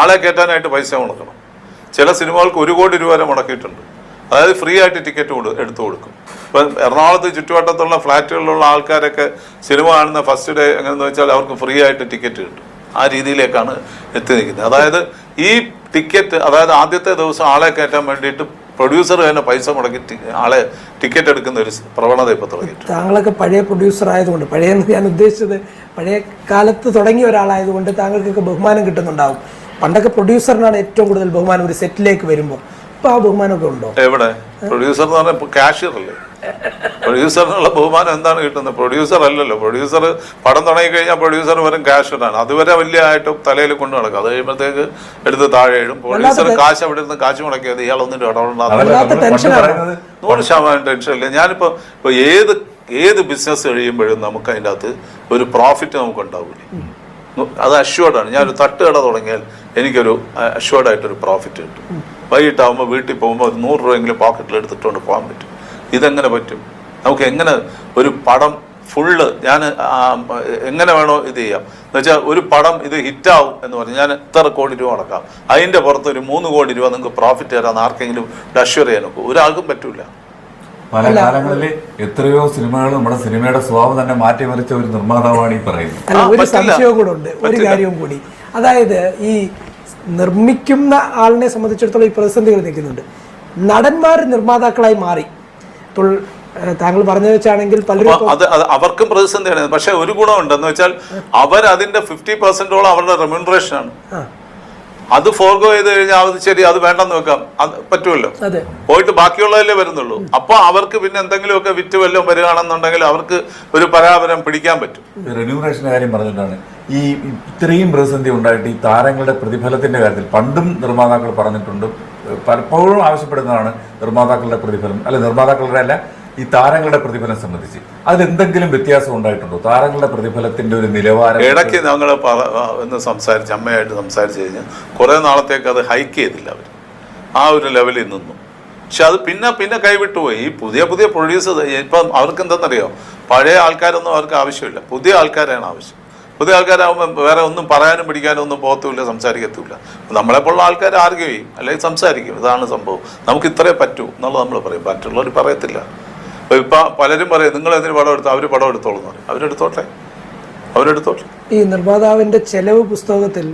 ആളെ കയറ്റാനായിട്ട് പൈസ മുടക്കണം. ചില സിനിമകൾക്ക് 1 കോടി രൂപ വരെ മുടക്കിയിട്ടുണ്ട്. അതായത് ഫ്രീ ആയിട്ട് ടിക്കറ്റ് എടുത്തു കൊടുക്കും. ഇപ്പം എറണാകുളത്ത് ചുറ്റുവട്ടത്തുള്ള ഫ്ലാറ്റുകളിലുള്ള ആൾക്കാരൊക്കെ സിനിമ കാണുന്ന ഫസ്റ്റ് ഡേ എങ്ങനെയെന്ന് വെച്ചാൽ അവർക്ക് ഫ്രീ ആയിട്ട് ടിക്കറ്റ് കിട്ടും. ആ രീതിയിലേക്കാണ് എത്തി നിൽക്കുന്നത്. അതായത് ഈ ടിക്കറ്റ്, അതായത് ആദ്യത്തെ ദിവസം ആളെ കയറ്റാൻ വേണ്ടിയിട്ട് പ്രൊഡ്യൂസർ തന്നെ പൈസ മുടക്കി ആളെ ടിക്കറ്റ് എടുക്കുന്ന ഒരു പ്രവണത ഇപ്പോൾ തുടങ്ങിയിട്ട്. താങ്കളൊക്കെ പഴയ പ്രൊഡ്യൂസർ ആയതുകൊണ്ട്, പഴയെന്ന് ഞാൻ ഉദ്ദേശിച്ചത് പഴയ കാലത്ത് തുടങ്ങിയ ഒരാളായതുകൊണ്ട് താങ്കൾക്കൊക്കെ ബഹുമാനം കിട്ടുന്നുണ്ടാവും. പണ്ടൊക്കെ പ്രൊഡ്യൂസറിനാണ് ഏറ്റവും കൂടുതൽ ബഹുമാനം ഒരു സെറ്റിലേക്ക് വരുമ്പോൾ. ഇപ്പൊ ആ ബഹുമാനമൊക്കെ ഉണ്ടോ? എവിടെ? പ്രൊഡ്യൂസർ എന്ന് പറഞ്ഞാൽ ഇപ്പോൾ കാഷ്യർ അല്ലേ. പ്രൊഡ്യൂസറിനുള്ള ബഹുമാനം എന്താണ് കിട്ടുന്നത്? പ്രൊഡ്യൂസർ അല്ലല്ലോ. പ്രൊഡ്യൂസർ പടം തുടങ്ങി കഴിഞ്ഞാൽ പ്രൊഡ്യൂസർ വെറും കാഷ്യറാണ്. അതുവരെ വലിയ ആയിട്ട് തലയിൽ കൊണ്ട് നടക്കും. അത് കഴിയുമ്പോഴത്തേക്ക് എടുത്ത് താഴെ ഇടും. പ്രൊഡ്യൂസർ കാശ് അവിടെ ഇരുന്ന് കാശ് മുടക്കിയത് ഇയാളൊന്നും ഇടപെടാത്ത 100% ടെൻഷൻ ഇല്ല. ഞാനിപ്പോൾ ഏത് ബിസിനസ് കഴിയുമ്പോഴും നമുക്ക് അതിൻ്റെ അകത്ത് ഒരു പ്രോഫിറ്റ് നമുക്ക് ഉണ്ടാവില്ല. അത് അഷ്വേർഡാണ്. ഞാനൊരു തട്ടുകട തുടങ്ങിയാൽ എനിക്കൊരു അഷ്വേർഡായിട്ടൊരു പ്രോഫിറ്റ് കിട്ടും. വൈകിട്ടാകുമ്പോൾ വീട്ടിൽ പോകുമ്പോൾ 100 രൂപയെങ്കിലും പോക്കറ്റിൽ എടുത്തിട്ടുകൊണ്ട് പോകാൻ പറ്റും. ഇതെങ്ങനെ പറ്റും? നമുക്ക് എങ്ങനെ ഒരു പടം ഫുള്ള് ഞാൻ എങ്ങനെ വേണോ ഇത് ചെയ്യാം എന്ന് വെച്ചാൽ ഒരു പടം ഇത് ഹിറ്റാവും എന്ന് പറഞ്ഞാൽ ഞാൻ എത്ര കോടി രൂപ അടക്കാം, അതിൻ്റെ പുറത്ത് ഒരു 3 കോടി രൂപ നിങ്ങൾക്ക് പ്രോഫിറ്റ് തരാമെന്ന് ആർക്കെങ്കിലും അഷ്വർ ചെയ്യാൻ നോക്കും? ഒരാൾക്കും പറ്റൂല. പല കാലങ്ങളിൽ എത്രയോ സിനിമകൾ നമ്മുടെ സിനിമയുടെ സ്വഭാവം തന്നെ മാറ്റിമറിച്ച ഒരു നിർമ്മാതാവാണ് ഈ പറയുന്നത്. ഒരു സംശയവും കൂടെ ഉണ്ട്, ഒരു കാര്യവും കൂടി. അതായത് ഈ നിർമ്മിക്കുന്ന ആളിനെ സംബന്ധിച്ചിടത്തോളം ഈ പ്രതിസന്ധികൾ നിൽക്കുന്നുണ്ട്. നടന്മാർ നിർമ്മാതാക്കളായി മാറി. ഇപ്പോൾ താങ്കൾ പറഞ്ഞു വെച്ചാണെങ്കിൽ പലരും അത് അവർക്കും പ്രതിസന്ധിയാണ്. പക്ഷെ ഒരു ഗുണമുണ്ട് എന്ന് വെച്ചാൽ അവർ അതിന്റെ 50% അവരുടെ റെമ്യൂണറേഷൻ ആണ്. അത് ഫോർഗോ ചെയ്ത് കഴിഞ്ഞാൽ അത് ശരി, അത് വേണ്ടെന്ന് വെക്കാം, അത് പറ്റുമല്ലോ. പോയിട്ട് ബാക്കിയുള്ളതല്ലേ വരുന്നുള്ളൂ. അപ്പൊ അവർക്ക് പിന്നെ എന്തെങ്കിലുമൊക്കെ വിറ്റ് വല്ലതും വരികയാണെന്നുണ്ടെങ്കിൽ അവർക്ക് ഒരു പരാപരം പിടിക്കാൻ പറ്റും. റെമ്യൂണറേഷന്റെ കാര്യം പറഞ്ഞിട്ടാണ് ഈ ഇത്രയും പ്രതിസന്ധി ഉണ്ടായിട്ട് ഈ താരങ്ങളുടെ പ്രതിഫലത്തിന്റെ കാര്യത്തിൽ പണ്ടും നിർമ്മാതാക്കൾ പറഞ്ഞിട്ടുണ്ട്, പലപ്പോഴും ആവശ്യപ്പെടുന്നതാണ് നിർമ്മാതാക്കളുടെ പ്രതിഫലം, നിർമ്മാതാക്കളുടെ അല്ല, ഈ താരങ്ങളുടെ പ്രതിഫലം സംബന്ധിച്ച് അതിലെന്തെങ്കിലും വ്യത്യാസം ഉണ്ടായിട്ടുണ്ടോ? താരങ്ങളുടെ പ്രതിഫലത്തിന്റെ ഒരു നിലവാരം ഇടയ്ക്ക് ഞങ്ങൾ ഒന്ന് സംസാരിച്ച് അമ്മയായിട്ട് സംസാരിച്ച് കഴിഞ്ഞാൽ കുറെ നാളത്തേക്ക് അത് ഹൈക്ക് ചെയ്തില്ല. അവർ ആ ഒരു ലെവലിൽ നിന്നു. പക്ഷെ അത് പിന്നെ കൈവിട്ടുപോയി. ഈ പുതിയ പ്രൊഡ്യൂസേഴ്സ് ഇപ്പം അവർക്ക് എന്താണെന്നറിയോ, പഴയ ആൾക്കാരൊന്നും അവർക്ക് ആവശ്യമില്ല, പുതിയ ആൾക്കാരാണ് ആവശ്യം. പുതിയ ആൾക്കാരാകുമ്പോൾ വേറെ ഒന്നും പറയാനും പിടിക്കാനും ഒന്നും പോകത്തുമില്ല, സംസാരിക്കത്തുമില്ല. നമ്മളെപ്പോലുള്ള ആൾക്കാർ ആർഗ്യൂ ചെയ്യും, അല്ലെങ്കിൽ സംസാരിക്കും. ഇതാണ് സംഭവം, നമുക്ക് ഇത്രേ പറ്റൂ എന്നുള്ളത് നമ്മൾ പറയും, മറ്റുള്ളവർ പറയത്തില്ല. ഇപ്പം പലരും പറയും നിങ്ങൾ എന്തിനു പടം എടുത്തു, അവർ പടം എടുത്തോളൂ എന്ന് പറയും. അവരെടുത്തോട്ടെ. ഈ നിർമ്മാതാവിന്റെ ചെലവ് പുസ്തകത്തിൽ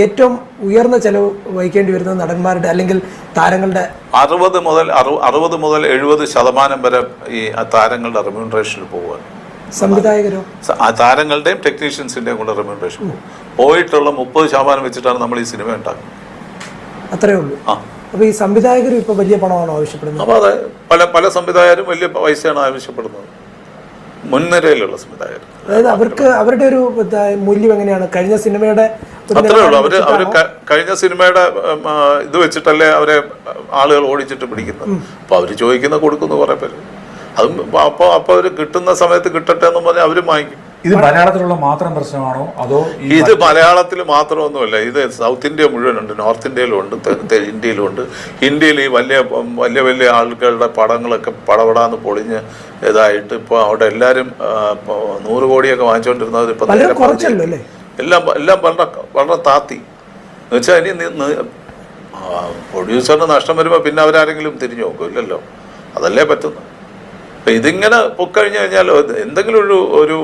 ഏറ്റവും ഉയർന്ന ചെലവ് വഹിക്കേണ്ടി വരുന്നത് നടന്മാരുടെ അല്ലെങ്കിൽ താരങ്ങളുടെ 60 മുതൽ 70% വരെ ഈ താരങ്ങളുടെ റെമ്യൂണറേഷനിൽ പോവുകയാണ്. സംവിധായകരോ താരങ്ങളുടെയും ടെക്നീഷ്യൻസിന്റെയും കൂടെ റെമ്യൂണറേഷൻ പോയിട്ടുള്ള 30% വെച്ചിട്ടാണ് നമ്മൾ ഈ സിനിമ ഉണ്ടാക്കുന്നത്. അത്രേ ഉള്ളൂ. അപ്പൊ ഈ സംവിധായകരും ഇപ്പൊ വലിയ പണമാണോ ആവശ്യപ്പെടുന്നത്? അപ്പൊ അതെ, പല സംവിധായകരും വലിയ പൈസയാണ് ആവശ്യപ്പെടുന്നത്. മുൻനിരയിലുള്ള സംവിധായകർ. അതായത് അവർക്ക് അവരുടെ ഒരു മൂല്യം എങ്ങനെയാണ്? കഴിഞ്ഞ സിനിമയുടെ അത്രേ ഉള്ളൂ. അവര് കഴിഞ്ഞ സിനിമയുടെ ഇത് വെച്ചിട്ടല്ലേ അവരെ ആളുകൾ ഓടിച്ചിട്ട് പിടിക്കുന്നത്. അപ്പൊ അവര് ചോദിക്കുന്ന കൊടുക്കുന്ന കുറെ പേര്, അതും അപ്പൊ അവര് കിട്ടുന്ന സമയത്ത് കിട്ടട്ടെ എന്ന് പറഞ്ഞാൽ അവരും വാങ്ങിക്കും. ഇത് മലയാളത്തിലുള്ള മാത്രം പ്രശ്നമാണോ അതോ ഇത് മലയാളത്തിൽ മാത്രമൊന്നുമല്ല, ഇത് സൗത്ത് ഇന്ത്യ മുഴുവനുണ്ട്, നോർത്ത് ഇന്ത്യയിലും ഉണ്ട്, ഇന്ത്യയിലും ഉണ്ട്. ഇന്ത്യയിൽ ഈ വലിയ വലിയ വലിയ ആളുകളുടെ പടങ്ങളൊക്കെ പടപടാന്ന് പൊളിഞ്ഞ് ഇതായിട്ട് ഇപ്പോൾ അവിടെ എല്ലാവരും 100 കോടിയൊക്കെ വാങ്ങിച്ചുകൊണ്ടിരുന്നത് ഇപ്പൊ എല്ലാം വളരെ താത്തി. എന്നുവെച്ചാൽ ഇനി പ്രൊഡ്യൂസറിന് നഷ്ടം വരുമ്പോൾ പിന്നെ അവരാരെങ്കിലും തിരിഞ്ഞു നോക്കും? ഇല്ലല്ലോ, അതല്ലേ പറ്റുന്നത്. അപ്പം ഇതിങ്ങനെ പൊക്കഴിഞ്ഞു കഴിഞ്ഞാൽ എന്തെങ്കിലും ഒരു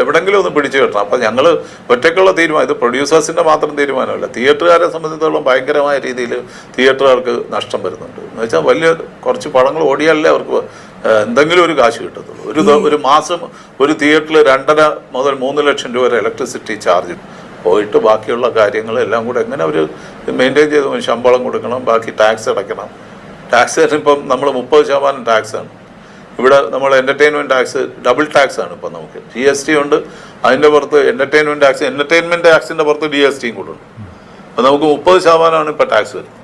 എവിടെങ്കിലും ഒന്ന് പിടിച്ചു കിട്ടണം. അപ്പം ഞങ്ങൾ ഒറ്റയ്ക്കുള്ള തീരുമാനം, ഇത് പ്രൊഡ്യൂസേഴ്സിൻ്റെ മാത്രം തീരുമാനമല്ല, തിയേറ്ററുകാരെ സംബന്ധിച്ചിടത്തോളം ഭയങ്കരമായ രീതിയിൽ തിയേറ്ററുകാർക്ക് നഷ്ടം വരുന്നുണ്ട്. എന്ന് വെച്ചാൽ വലിയ കുറച്ച് പടങ്ങൾ ഓടിയാലേ അവർക്ക് എന്തെങ്കിലും ഒരു കാശ് കിട്ടത്തുള്ളൂ. ഒരു മാസം ഒരു തിയേറ്ററിൽ 2.5 മുതൽ 3 ലക്ഷം രൂപ വരെ ഇലക്ട്രിസിറ്റി ചാർജ് പോയിട്ട് ബാക്കിയുള്ള കാര്യങ്ങൾ എല്ലാം കൂടെ എങ്ങനെ അവർ മെയിൻറ്റെയിൻ ചെയ്ത് ശമ്പളം കൊടുക്കണം, ബാക്കി ടാക്സ് അടയ്ക്കണം. ടാക്സ് ഇപ്പം നമ്മൾ 30% ടാക്സാണ് ഇവിടെ. നമ്മൾ എൻ്റർടൈൻമെൻറ്റ് ടാക്സ് ഡബിൾ ടാക്സ് ആണ് ഇപ്പം നമുക്ക്. GST ഉണ്ട്, അതിൻ്റെ പുറത്ത് എൻ്റർടൈൻമെൻറ്റ് ടാക്സിൻ്റെ പുറത്ത് GSTയും കൂടെ ഉണ്ട്. അപ്പം നമുക്ക് 30% ഇപ്പോൾ ടാക്സ് വരുന്നത്.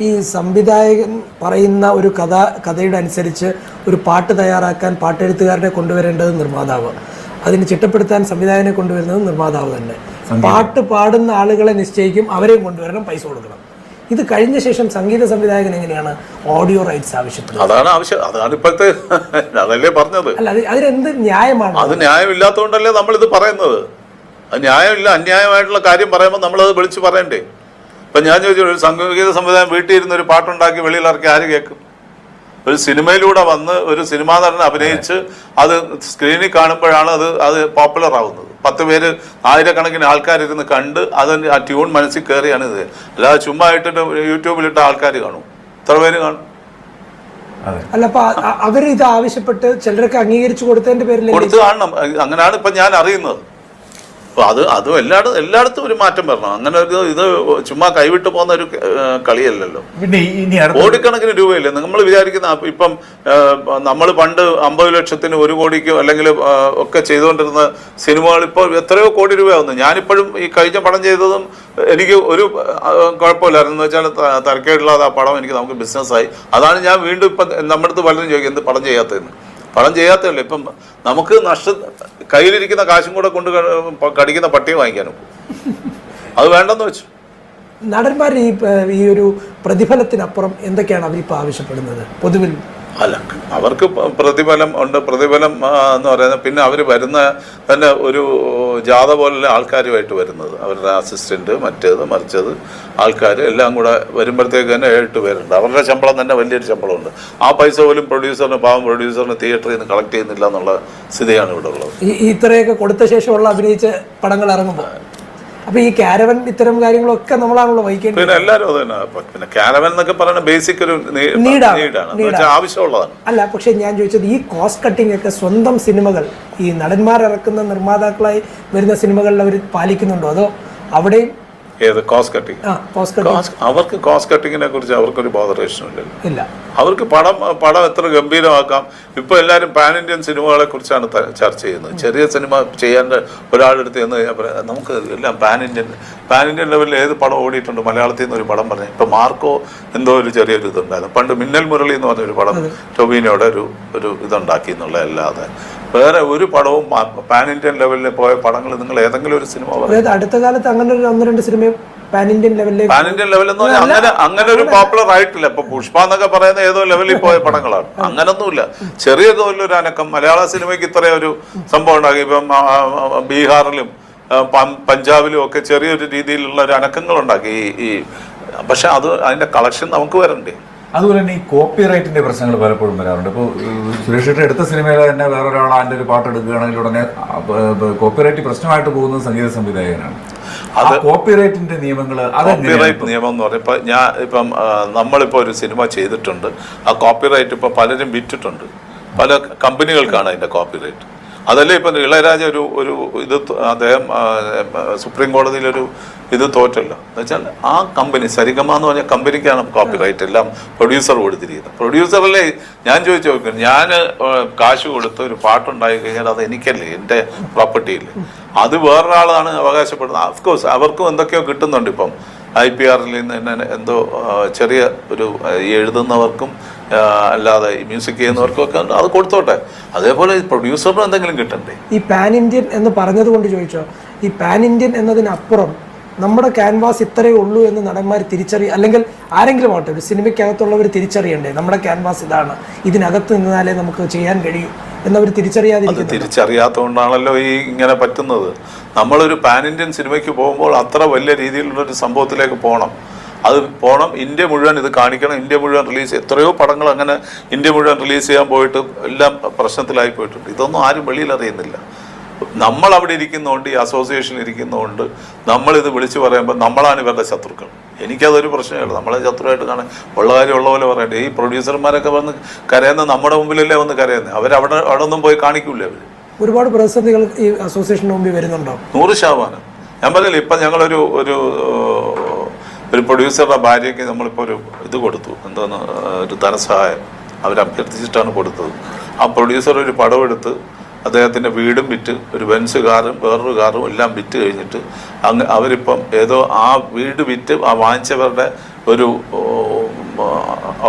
ഈ സംവിധായകൻ പറയുന്ന ഒരു കഥയുടെ അനുസരിച്ച് ഒരു പാട്ട് തയ്യാറാക്കാൻ പാട്ടെഴുത്തുകാരനെ കൊണ്ടുവരേണ്ടത് നിർമ്മാതാവ്, അതിന് ചിട്ടപ്പെടുത്താൻ സംവിധായകനെ കൊണ്ടുവരുന്നത് നിർമ്മാതാവ് തന്നെ. പാട്ട് പാടുന്ന ആളുകളെ നിശ്ചയിക്കും, അവരെയും കൊണ്ടുവരണം, പൈസ കൊടുക്കണം. ഇത് കഴിഞ്ഞ ശേഷം സംഗീത സംവിധായകൻ എങ്ങനെയാണ് ഓഡിയോ റൈറ്റ്സ് ആവശ്യപ്പെടുന്നത്? അതാണ് ആവശ്യം, അതാണ് ഇപ്പോഴത്തെ, അതല്ലേ പറഞ്ഞത്. അല്ല, അതിനെന്ത് ന്യായമാണ്? അത് ന്യായമില്ലാത്തതുകൊണ്ടല്ലേ നമ്മളിത് പറയുന്നത്. അത് ന്യായമില്ല, അന്യായമായിട്ടുള്ള കാര്യം പറയുമ്പോൾ നമ്മളത് വിളിച്ച് പറയണ്ടേ? ഇപ്പം ഞാൻ ചോദിച്ചു, ഒരു സംഗീത സംവിധാനം വീട്ടിൽ ഇരുന്ന് ഒരു പാട്ടുണ്ടാക്കി വെളിയിൽ ഇറക്കി ആര് കേൾക്കും? ഒരു സിനിമയിലൂടെ വന്ന് ഒരു സിനിമാ നടൻ അഭിനയിച്ച് അത് സ്ക്രീനിൽ കാണുമ്പോഴാണ് അത് പോപ്പുലർ ആവുന്നത്. 10 പേര് 1000കണക്കിന് ആൾക്കാരിരുന്ന് കണ്ട് അത് ആ ട്യൂൺ മനസ്സിൽ കയറിയാണ് ഇത്. അല്ലാതെ ചുമ്മാ ഇട്ടിട്ട് യൂട്യൂബിലിട്ട ആൾക്കാർ കാണും, എത്ര പേര് കാണും? അല്ല, അപ്പൊ അവരിത് ആവശ്യപ്പെട്ട് ചിലരൊക്കെ അംഗീകരിച്ചു കൊടുത്തതിന്റെ പേരിൽ കൊടുത്ത് കാണണം. അങ്ങനെയാണ് ഇപ്പം ഞാൻ അറിയുന്നത്. അപ്പോൾ അതും എല്ലായിടത്തും ഒരു മാറ്റം വരണം. അങ്ങനെ ഇത് ചുമ്മാ കൈവിട്ട് പോകുന്ന ഒരു കളിയല്ലല്ലോ. കോടിക്കണക്കിന് രൂപയില്ലേ നമ്മൾ വിചാരിക്കുന്ന. ഇപ്പം നമ്മൾ പണ്ട് 50 ലക്ഷത്തിന് 1 കോടിക്ക് അല്ലെങ്കിൽ ഒക്കെ ചെയ്തുകൊണ്ടിരുന്ന സിനിമകൾ ഇപ്പോൾ എത്രയോ കോടി രൂപയാവുന്നു. ഞാനിപ്പോഴും ഈ കഴിഞ്ഞ പടം ചെയ്തതും എനിക്ക് ഒരു കുഴപ്പമില്ലായിരുന്നു. എന്ന് വെച്ചാൽ തരക്കേടില്ലാതെ ആ പടം നമുക്ക് ബിസിനസ്സായി. അതാണ് ഞാൻ വീണ്ടും ഇപ്പം നമ്മുടെ അടുത്ത് പലരും ചോദിക്കും എന്ത് പടം ചെയ്യാത്തതെന്ന്. പണം ചെയ്യാത്തതല്ലേ, ഇപ്പം നമുക്ക് കയ്യിലിരിക്കുന്ന കാശും കൂടെ കൊണ്ട് കടിക്കുന്ന പട്ടിയെ വാങ്ങിക്കാനും അത് വേണ്ടെന്ന് വെച്ചു. നടന്മാർ ഈ ഒരു പ്രതിഫലത്തിനപ്പുറം എന്തൊക്കെയാണ് അവരിപ്പോൾ ആവശ്യപ്പെടുന്നത് പൊതുവിൽ? അല്ല, അവർക്ക് പ്രതിഫലം ഉണ്ട്. പ്രതിഫലം എന്ന് പറയുന്നത് പിന്നെ അവർ വരുന്ന തന്നെ ഒരു ജാഥ പോലുള്ള ആൾക്കാരുമായിട്ട് വരുന്നത്, അവരുടെ അസിസ്റ്റന്റ് മറ്റേത് മറിച്ചത് ആൾക്കാർ എല്ലാം കൂടെ വരുമ്പോഴത്തേക്ക് തന്നെ 7-8 പേരുണ്ട്. അവരുടെ ശമ്പളം തന്നെ വലിയൊരു ശമ്പളമുണ്ട്. ആ പൈസ പോലും പാവം പ്രൊഡ്യൂസറിന് തിയേറ്ററിൽ നിന്ന് കളക്ട് ചെയ്യുന്നില്ല എന്നുള്ള സ്ഥിതിയാണ് ഇവിടെ ഉള്ളത്. ഇത്രയൊക്കെ കൊടുത്ത ശേഷമുള്ള അഭിനയിച്ച പടങ്ങൾ ഇറങ്ങുമ്പോൾ അപ്പൊ ഈ കാരവൻ ഇത്തരം കാര്യങ്ങളൊക്കെ നമ്മളാണല്ലോ വഹിക്കേണ്ടത്. പിന്നെ എല്ലാവരും അത് തന്നെ. പിന്നെ കാരവൻ എന്നൊക്കെ പറയുന്ന ബേസിക് ഒരു നീഡാണ്, ആവശ്യമുള്ളതാണ്. അല്ല, പക്ഷെ ഞാൻ ചോദിച്ചത് ഈ കോസ്റ്റ് കട്ടിംഗ് ഒക്കെ സ്വന്തം സിനിമകൾ ഈ നടന്മാർ ഇറക്കുന്ന നിർമ്മാതാക്കളായി വരുന്ന സിനിമകളിൽ അവർ പാലിക്കുന്നുണ്ടോ? അതോ അവിടെയും ഏത് കോസ്റ്റ് കട്ടിങ്? അവർക്ക് കോസ്റ്റ് കട്ടിങ്ങിനെ കുറിച്ച് അവർക്കൊരു ബോധറേഷനും ഇല്ല. അവർക്ക് പടം എത്ര ഗംഭീരമാക്കാം. ഇപ്പൊ എല്ലാവരും പാൻ ഇന്ത്യൻ സിനിമകളെ കുറിച്ചാണ് ചർച്ച ചെയ്യുന്നത്. ചെറിയ സിനിമ ചെയ്യാൻ ഒരാളെടുത്ത് എന്ന് പറയാം, നമുക്ക് എല്ലാം പാൻ ഇന്ത്യൻ ലെവലിൽ ഏത് പടം ഓടിയിട്ടുണ്ട് മലയാളത്തിൽ നിന്ന് ഒരു പടം പറഞ്ഞു. ഇപ്പൊ മാർക്കോ എന്തോ ഒരു ചെറിയൊരു ഇതുണ്ടായിരുന്നു. പണ്ട് മിന്നൽ മുരളി എന്ന് പറഞ്ഞൊരു പടം ടൊബീനോടെ ഒരു ഇതുണ്ടാക്കി എന്നുള്ള അല്ലാതെ വേറെ ഒരു പടവും പാൻ ഇന്ത്യൻ ലെവലിൽ പോയ പടങ്ങൾ നിങ്ങൾ ഏതെങ്കിലും ഒരു സിനിമ അടുത്ത കാലത്ത് അങ്ങനെ ഒരു 1-2 സിനിമ പാൻ ഇന്ത്യൻ ലെവലിൽ എന്ന് പറഞ്ഞാൽ അങ്ങനെ ഒരു പോപ്പുലർ ആയിട്ടില്ല. ഇപ്പൊ പുഷ്പ എന്നൊക്കെ പറയുന്ന ഏതോ ലെവലിൽ പോയ പടങ്ങളാണ്. അങ്ങനൊന്നുമില്ല. ചെറിയ തോതിലൊരു അനക്കം മലയാള സിനിമയ്ക്ക് ഇത്രയും ഒരു സംഭവം ഉണ്ടാക്കി. ഇപ്പം ബീഹാറിലും പഞ്ചാബിലും ഒക്കെ ചെറിയൊരു രീതിയിലുള്ള ഒരു അനക്കങ്ങൾ ഉണ്ടാക്കി. പക്ഷെ അതിന്റെ കളക്ഷൻ നമുക്ക് വരണ്ടേ? അതുപോലെ തന്നെ ഈ കോപ്പിറൈറ്റിന്റെ പ്രശ്നങ്ങൾ പലപ്പോഴും വരാറുണ്ട്. ഇപ്പോൾ സുരേഷ് ഷെട്ടി എടുത്ത സിനിമയിൽ തന്നെ വേറൊരാൾ അതിൻ്റെ ഒരു പാട്ട് എടുക്കുകയാണെങ്കിൽ ഉടനെ കോപ്പിറൈറ്റ് പ്രശ്നമായിട്ട് പോകുന്നത് സംഗീത സംവിധായകനാണ്. അത് കോപ്പിറൈറ്റിന്റെ നിയമങ്ങൾ, കോപ്പിറൈറ്റ് നിയമം എന്ന് പറഞ്ഞാൽ ഇപ്പം നമ്മളിപ്പോൾ ഒരു സിനിമ ചെയ്തിട്ടുണ്ട്. ആ കോപ്പിറൈറ്റ് ഇപ്പം പലരും വിറ്റിട്ടുണ്ട്. പല കമ്പനികൾക്കാണ് അതിന്റെ കോപ്പിറൈറ്റ്. അതല്ലേ ഇപ്പം ഇളയരാജ ഒരു ഇത് അദ്ദേഹം സുപ്രീം കോടതിയിലൊരു ഇത് തോറ്റല്ലോ എന്ന് വെച്ചാൽ ആ കമ്പനി സരിഗമ എന്ന് പറഞ്ഞ കമ്പനിക്കാണ് കോപ്പി റൈറ്റ് എല്ലാം പ്രൊഡ്യൂസർ കൊടുത്തിരിക്കുന്നത്. പ്രൊഡ്യൂസറല്ലേ ഞാൻ ചോദിച്ചു നോക്കും, ഞാൻ കാശ് കൊടുത്ത് ഒരു പാട്ടുണ്ടായി കഴിഞ്ഞാൽ അത് എനിക്കല്ലേ, എൻ്റെ പ്രോപ്പർട്ടിയിൽ. അത് വേറൊരാളാണ് അവകാശപ്പെടുന്നത്. അഫ്കോഴ്സ് അവർക്കും എന്തൊക്കെയോ കിട്ടുന്നുണ്ട്. ഇപ്പം IPR നിന്ന് തന്നെ എന്തോ ചെറിയ ഒരു എഴുതുന്നവർക്കും അല്ലാതെ മ്യൂസിക് ചെയ്യുന്നവർക്കും ഒക്കെ അത് കൊടുത്തോട്ടെ. അതേപോലെ പ്രൊഡ്യൂസറിനും എന്തെങ്കിലും കിട്ടണ്ടേ? ഈ പാൻ ഇന്ത്യൻ എന്ന് പറഞ്ഞത് കൊണ്ട് ചോദിച്ചോ, ഈ പാൻ ഇന്ത്യൻ എന്നതിനപ്പുറം നമ്മുടെ ക്യാൻവാസ് ഇത്രയേ ഉള്ളൂ എന്ന് നടന്മാർ അല്ലെങ്കിൽ ആരെങ്കിലും ആവട്ടെ ഒരു സിനിമയ്ക്കകത്തുള്ളവർ തിരിച്ചറിയണ്ടേ നമ്മുടെ ക്യാൻവാസ് ഇതാണ്, ഇതിനകത്ത് നിന്നാലേ നമുക്ക് ചെയ്യാൻ കഴിയും എന്നവർ തിരിച്ചറിയാതിരിക്കുന്നത്. തിരിച്ചറിയാത്തതുകൊണ്ടാണല്ലോ ഈ ഇങ്ങനെ പറ്റുന്നത്. നമ്മളൊരു പാൻ ഇന്ത്യൻ സിനിമയ്ക്ക് പോകുമ്പോൾ അത്ര വലിയ രീതിയിലുള്ളൊരു സംഭവത്തിലേക്ക് പോകണം. ഇന്ത്യ മുഴുവൻ ഇത് കാണിക്കണം, ഇന്ത്യ മുഴുവൻ റിലീസ്. എത്രയോ പടങ്ങൾ അങ്ങനെ ഇന്ത്യ മുഴുവൻ റിലീസ് ചെയ്യാൻ പോയിട്ട് എല്ലാം പ്രശ്നത്തിലായി പോയിട്ടുണ്ട്. ഇതൊന്നും ആരും വെളിയിൽ അറിയുന്നില്ല. നമ്മൾ അവിടെ ഇരിക്കുന്നതുകൊണ്ട്, ഈ അസോസിയേഷനിൽ ഇരിക്കുന്നതുകൊണ്ട് നമ്മളിത് വിളിച്ചു പറയുമ്പോൾ നമ്മളാണ് ഇവരുടെ ശത്രുക്കൾ. എനിക്കതൊരു പ്രശ്നമില്ല. നമ്മളെ ശത്രുവായിട്ട് കാണാൻ ഉള്ള കാര്യം ഉള്ള പോലെ പറയട്ടെ. ഈ പ്രൊഡ്യൂസർമാരൊക്കെ വന്ന് കരയുന്ന നമ്മുടെ മുമ്പിലല്ലേ വന്ന് കരയുന്നത്. അവിടെ ഒന്നും പോയി കാണിക്കൂല. അവർ ഒരുപാട് പ്രതിസന്ധികൾ ഈ അസോസിയേഷന് മുമ്പിൽ വരുന്നുണ്ടോ? 100%. ഞാൻ പറഞ്ഞില്ല, ഇപ്പം ഞങ്ങളൊരു ഒരു പ്രൊഡ്യൂസറുടെ ഭാര്യയ്ക്ക് നമ്മളിപ്പോൾ ഒരു ഇത് കൊടുത്തു, എന്തോന്ന് ഒരു ധനസഹായം അവരഭ്യർത്ഥിച്ചിട്ടാണ് കൊടുത്തത്. ആ പ്രൊഡ്യൂസർ ഒരു പടമെടുത്ത് അദ്ദേഹത്തിൻ്റെ വീടും വിറ്റ് ഒരു ബെൻസ് കാറും വേറൊരു കാറും എല്ലാം വിറ്റ് കഴിഞ്ഞിട്ട് അവരിപ്പം ഏതോ ആ വീട് വിറ്റ് ആ വാങ്ങിച്ചവരുടെ ഒരു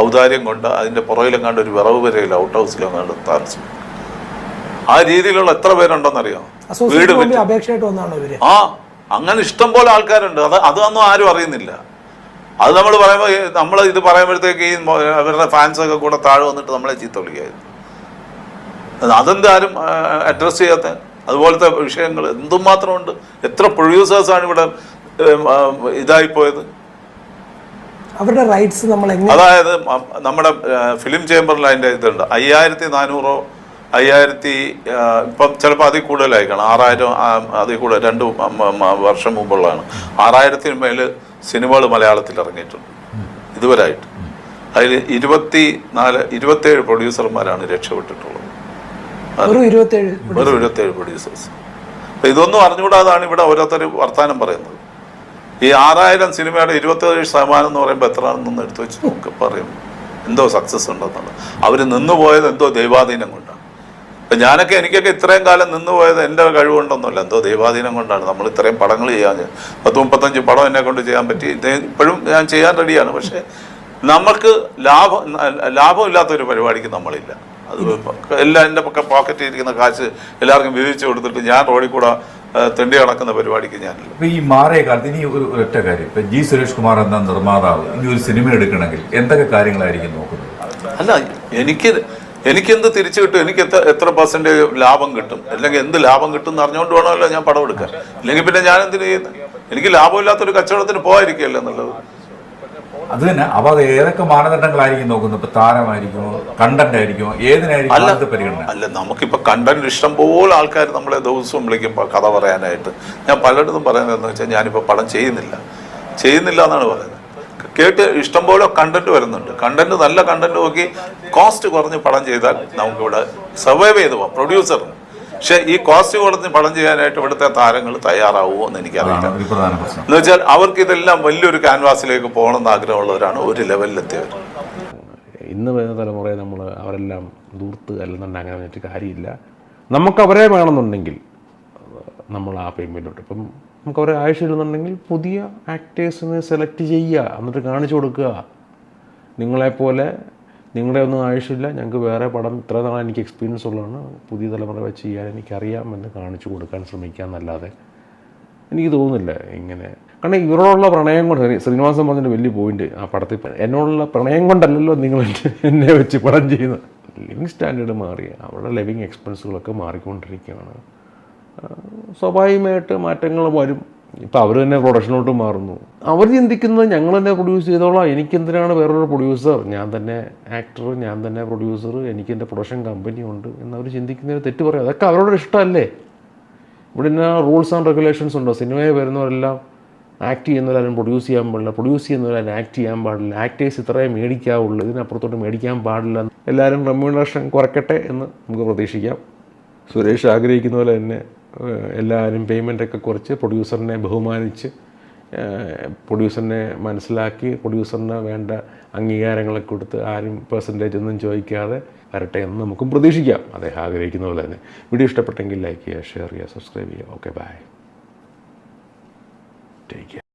ഔദാര്യം കൊണ്ട് അതിൻ്റെ പുറകിലെങ്ങാണ്ട് ഒരു വിറവ് വരെയില്ല, ഔട്ട് ഹൗസിലെങ്ങാണ്ട് താമസം. ആ രീതിയിലുള്ള എത്ര പേരുണ്ടെന്നറിയാം. വീട് വിറ്റ് അങ്ങനെ ഇഷ്ടം പോലെ ആൾക്കാരുണ്ട്. അതൊന്നും ആരും അറിയുന്നില്ല. അത് നമ്മൾ പറയുമ്പോൾ നമ്മൾ ഇത് പറയുമ്പോഴത്തേക്ക് ഈ അവരുടെ ഫാൻസൊക്കെ കൂടെ താഴെ വന്നിട്ട് നമ്മളെ ചീത്ത വിളിക്കായിരുന്നു. അതെന്താരും അഡ്രസ് ചെയ്യാത്ത അതുപോലത്തെ വിഷയങ്ങൾ എന്തുമാത്രമുണ്ട്. എത്ര പ്രൊഡ്യൂസേഴ്സാണ് ഇവിടെ ഇതായിപ്പോയത്. അവരുടെ റൈറ്റ്സ് നമ്മൾ അതായത് നമ്മുടെ ഫിലിം ചേംബറിൽ അതിൻ്റെ ഇതുണ്ട്. 5400 ഇപ്പം ചിലപ്പോൾ അതിൽ കൂടുതലായിക്കണം. 6000 അതിൽ കൂടുതൽ 2 വർഷം മുമ്പുള്ളതാണ്. 6000-ന് മേൽ സിനിമകൾ മലയാളത്തിൽ ഇറങ്ങിയിട്ടുണ്ട് ഇതുവരായിട്ട്. അതിൽ 27 പ്രൊഡ്യൂസർമാരാണ് രക്ഷപ്പെട്ടിട്ടുള്ളത്. വെറും 27 പ്രൊഡ്യൂസേഴ്സ്. അപ്പം ഇതൊന്നും അറിഞ്ഞുകൂടാതാണ് ഇവിടെ ഓരോരുത്തർ വർത്തമാനം പറയുന്നത്. ഈ 6000 സിനിമയുടെ 27% എന്ന് പറയുമ്പോൾ എത്രയാണെന്നൊന്ന് എടുത്തു വെച്ച് നമുക്ക് പറയും എന്തോ സക്സസ് ഉണ്ടെന്നുള്ളത്. അവർ നിന്നുപോയത് എന്തോ ദൈവാധീനം കൊണ്ടാണ്. അപ്പം എനിക്കൊക്കെ ഇത്രയും കാലം നിന്നുപോയത് എൻ്റെ കഴിവുകൊണ്ടൊന്നുമില്ല, എന്തോ ദൈവാധീനം കൊണ്ടാണ്. നമ്മൾ ഇത്രയും പടങ്ങൾ ചെയ്യാൻ 10-35 പടം എന്നെ കൊണ്ട് ചെയ്യാൻ പറ്റി. ഇപ്പോഴും ഞാൻ ചെയ്യാൻ റെഡിയാണ്. പക്ഷേ നമുക്ക് ലാഭമില്ലാത്തൊരു പരിപാടിക്ക് നമ്മളില്ല. അത് എല്ലാം എൻ്റെ പോക്കറ്റിൽ ഇരിക്കുന്ന കാശ് എല്ലാവർക്കും വിധിച്ചു കൊടുത്തിട്ട് ഞാൻ റോഡിൽ കൂടെ തെണ്ടി നടക്കുന്ന പരിപാടിക്ക് ഞാനില്ല. ഇപ്പൊ ഈ മാറിയ കാലത്ത് ഇനി ഒരു ഒറ്റ കാര്യം, ഇപ്പൊ ജി സുരേഷ് കുമാർ എന്ന നിർമ്മാതാവ് ഇനി ഒരു സിനിമ എടുക്കണമെങ്കിൽ എന്തൊക്കെ കാര്യങ്ങളായിരിക്കും നോക്കുന്നത്? അല്ല, എനിക്കെന്ത് തിരിച്ചു കിട്ടും, എനിക്ക് എത്ര പെർസെൻറ്റേജ് ലാഭം കിട്ടും, അല്ലെങ്കിൽ എന്ത് ലാഭം കിട്ടും എന്ന് അറിഞ്ഞുകൊണ്ട് വേണമല്ലോ ഞാൻ പടം എടുക്കാൻ. ഇല്ലെങ്കിൽ പിന്നെ ഞാൻ എന്തിനു ചെയ്യുന്നത്? എനിക്ക് ലാഭമില്ലാത്തൊരു കച്ചവടത്തിന് പോകാതിരിക്കുകയല്ല എന്നുള്ളത്. അത് തന്നെ. അപ്പൊ അത് ഏതൊക്കെ മാനദണ്ഡങ്ങളായിരിക്കും നോക്കുന്നത്? ഇപ്പൊ താരമായിരിക്കുമോ, കണ്ടന്റ് ആയിരിക്കുമോ, ഏതിനായിരിക്കും പരിഗണന? അല്ല, നമുക്കിപ്പോ കണ്ടന്റ് ഇഷ്ടം പോലെ ആൾക്കാർ നമ്മളെ ദിവസവും വിളിക്കും കഥ പറയാനായിട്ട്. ഞാൻ പലയിടത്തും പറയുന്നതെന്ന് വെച്ചാൽ ഞാനിപ്പോൾ പടം ചെയ്യുന്നില്ല എന്നാണ് പറയുന്നത്. കേട്ട് ഇഷ്ടം പോലെ കണ്ടന്റ് വരുന്നുണ്ട്. നല്ല കണ്ടന്റ് നോക്കി കോസ്റ്റ് കുറഞ്ഞ് പടം ചെയ്താൽ നമുക്കിവിടെ സർവൈവ് ചെയ്ത് പോകാം പ്രൊഡ്യൂസറിന്. പക്ഷെ ഈ കോസ്റ്റ് കുറഞ്ഞ് പടം ചെയ്യാനായിട്ട് ഇവിടുത്തെ താരങ്ങൾ തയ്യാറാവുമോ എന്ന് എനിക്കറിയില്ല. എന്ന് വെച്ചാൽ അവർക്ക് ഇതെല്ലാം വലിയൊരു ക്യാൻവാസിലേക്ക് പോകണമെന്ന് ആഗ്രഹമുള്ളവരാണ് ഒരു ലെവലിലെത്തിയവർ. ഇന്ന് വരുന്ന തലമുറയെ നമ്മൾ അവരെല്ലാം ദൂർത്ത് അല്ലെന്നുണ്ടെങ്കിൽ അങ്ങനെ വെച്ചിട്ട് കാര്യമില്ല. നമുക്ക് അവരെ വേണമെന്നുണ്ടെങ്കിൽ നമ്മൾ ആ പേയ്മെൻറ്റോട്ട് ഇപ്പം നമുക്ക് അവരെ ആവശ്യമില്ലെന്നുണ്ടെങ്കിൽ പുതിയ ആക്ടേഴ്സിനെ സെലക്ട് ചെയ്യുക, എന്നിട്ട് കാണിച്ചു കൊടുക്കുക. നിങ്ങളെപ്പോലെ നിങ്ങളുടെ ഒന്നും ആവശ്യമില്ല, ഞങ്ങൾക്ക് വേറെ പടം ഇത്ര നാളെ എനിക്ക് എക്സ്പീരിയൻസ് ഉള്ളതാണ്, പുതിയ തലമുറ വെച്ച് ചെയ്യാൻ എനിക്കറിയാമെന്ന് കാണിച്ചു കൊടുക്കാൻ ശ്രമിക്കുക എന്നല്ലാതെ എനിക്ക് തോന്നുന്നില്ല ഇങ്ങനെ. കാരണം ഇവരോടുള്ള പ്രണയം കൊണ്ട് ശ്രീനിവാസൻ പറഞ്ഞൊരു വലിയ പോയിന്റ് ആ പടത്തിൽ, എന്നോടുള്ള പ്രണയം കൊണ്ടല്ലല്ലോ നിങ്ങൾ എന്നെ വെച്ച് പടം ചെയ്യുന്നത്. ലിവിങ് സ്റ്റാൻഡേർഡ് മാറി, അവരുടെ ലിവിങ് എക്സ്പെൻസുകളൊക്കെ മാറിക്കൊണ്ടിരിക്കുകയാണ്. സ്വാഭാവികമായിട്ട് മാറ്റങ്ങൾ വരും. ഇപ്പം അവർ തന്നെ പ്രൊഡക്ഷനിലോട്ട് മാറുന്നു. അവർ ചിന്തിക്കുന്നത് ഞങ്ങൾ തന്നെ പ്രൊഡ്യൂസ് ചെയ്തോളാം, എനിക്കെന്തിനാണ് വേറൊരു പ്രൊഡ്യൂസർ, ഞാൻ തന്നെ ആക്ടർ, ഞാൻ തന്നെ പ്രൊഡ്യൂസർ, എനിക്ക് എൻ്റെ പ്രൊഡക്ഷൻ കമ്പനി ഉണ്ട് എന്നവർ ചിന്തിക്കുന്നതിന് തെറ്റ് പറയും. അതൊക്കെ അവരോട് ഇഷ്ടമല്ലേ? ഇവിടെ തന്നെ റൂൾസ് ആൻഡ് റെഗുലേഷൻസ് ഉണ്ടോ? സിനിമയിൽ വരുന്നവരെല്ലാം ആക്ട് ചെയ്യുന്നവരാരും പ്രൊഡ്യൂസ് ചെയ്യാൻ പാടില്ല, പ്രൊഡ്യൂസ് ചെയ്യുന്നവരാരും ആക്ട് ചെയ്യാൻ പാടില്ല, ആക്ടേഴ്സ് ഇത്രയേ മേടിക്കാവുള്ളൂ, ഇതിനപ്പുറത്തോട്ട് മേടിക്കാൻ പാടില്ല. എല്ലാവരും റെമ്യൂണറേഷൻ കുറയ്ക്കട്ടെ എന്ന് നമുക്ക് പ്രതീക്ഷിക്കാം. സുരേഷ് ആഗ്രഹിക്കുന്ന പോലെ തന്നെ എല്ലാവരും പേയ്മെൻറ്റൊക്കെ കുറച്ച് പ്രൊഡ്യൂസറിനെ ബഹുമാനിച്ച് പ്രൊഡ്യൂസറിനെ മനസ്സിലാക്കി പ്രൊഡ്യൂസറിന് വേണ്ട അംഗീകാരങ്ങളൊക്കെ കൊടുത്ത് ആരും പെർസെൻറ്റേജ് ഒന്നും ചോദിക്കാതെ വരട്ടെ എന്ന് നമുക്കും പ്രതീക്ഷിക്കാം, അദ്ദേഹം ആഗ്രഹിക്കുന്ന പോലെ തന്നെ. വീഡിയോ ഇഷ്ടപ്പെട്ടെങ്കിൽ ലൈക്ക് ചെയ്യുക, ഷെയർ ചെയ്യുക, സബ്സ്ക്രൈബ് ചെയ്യുക. Okay, bye, take care.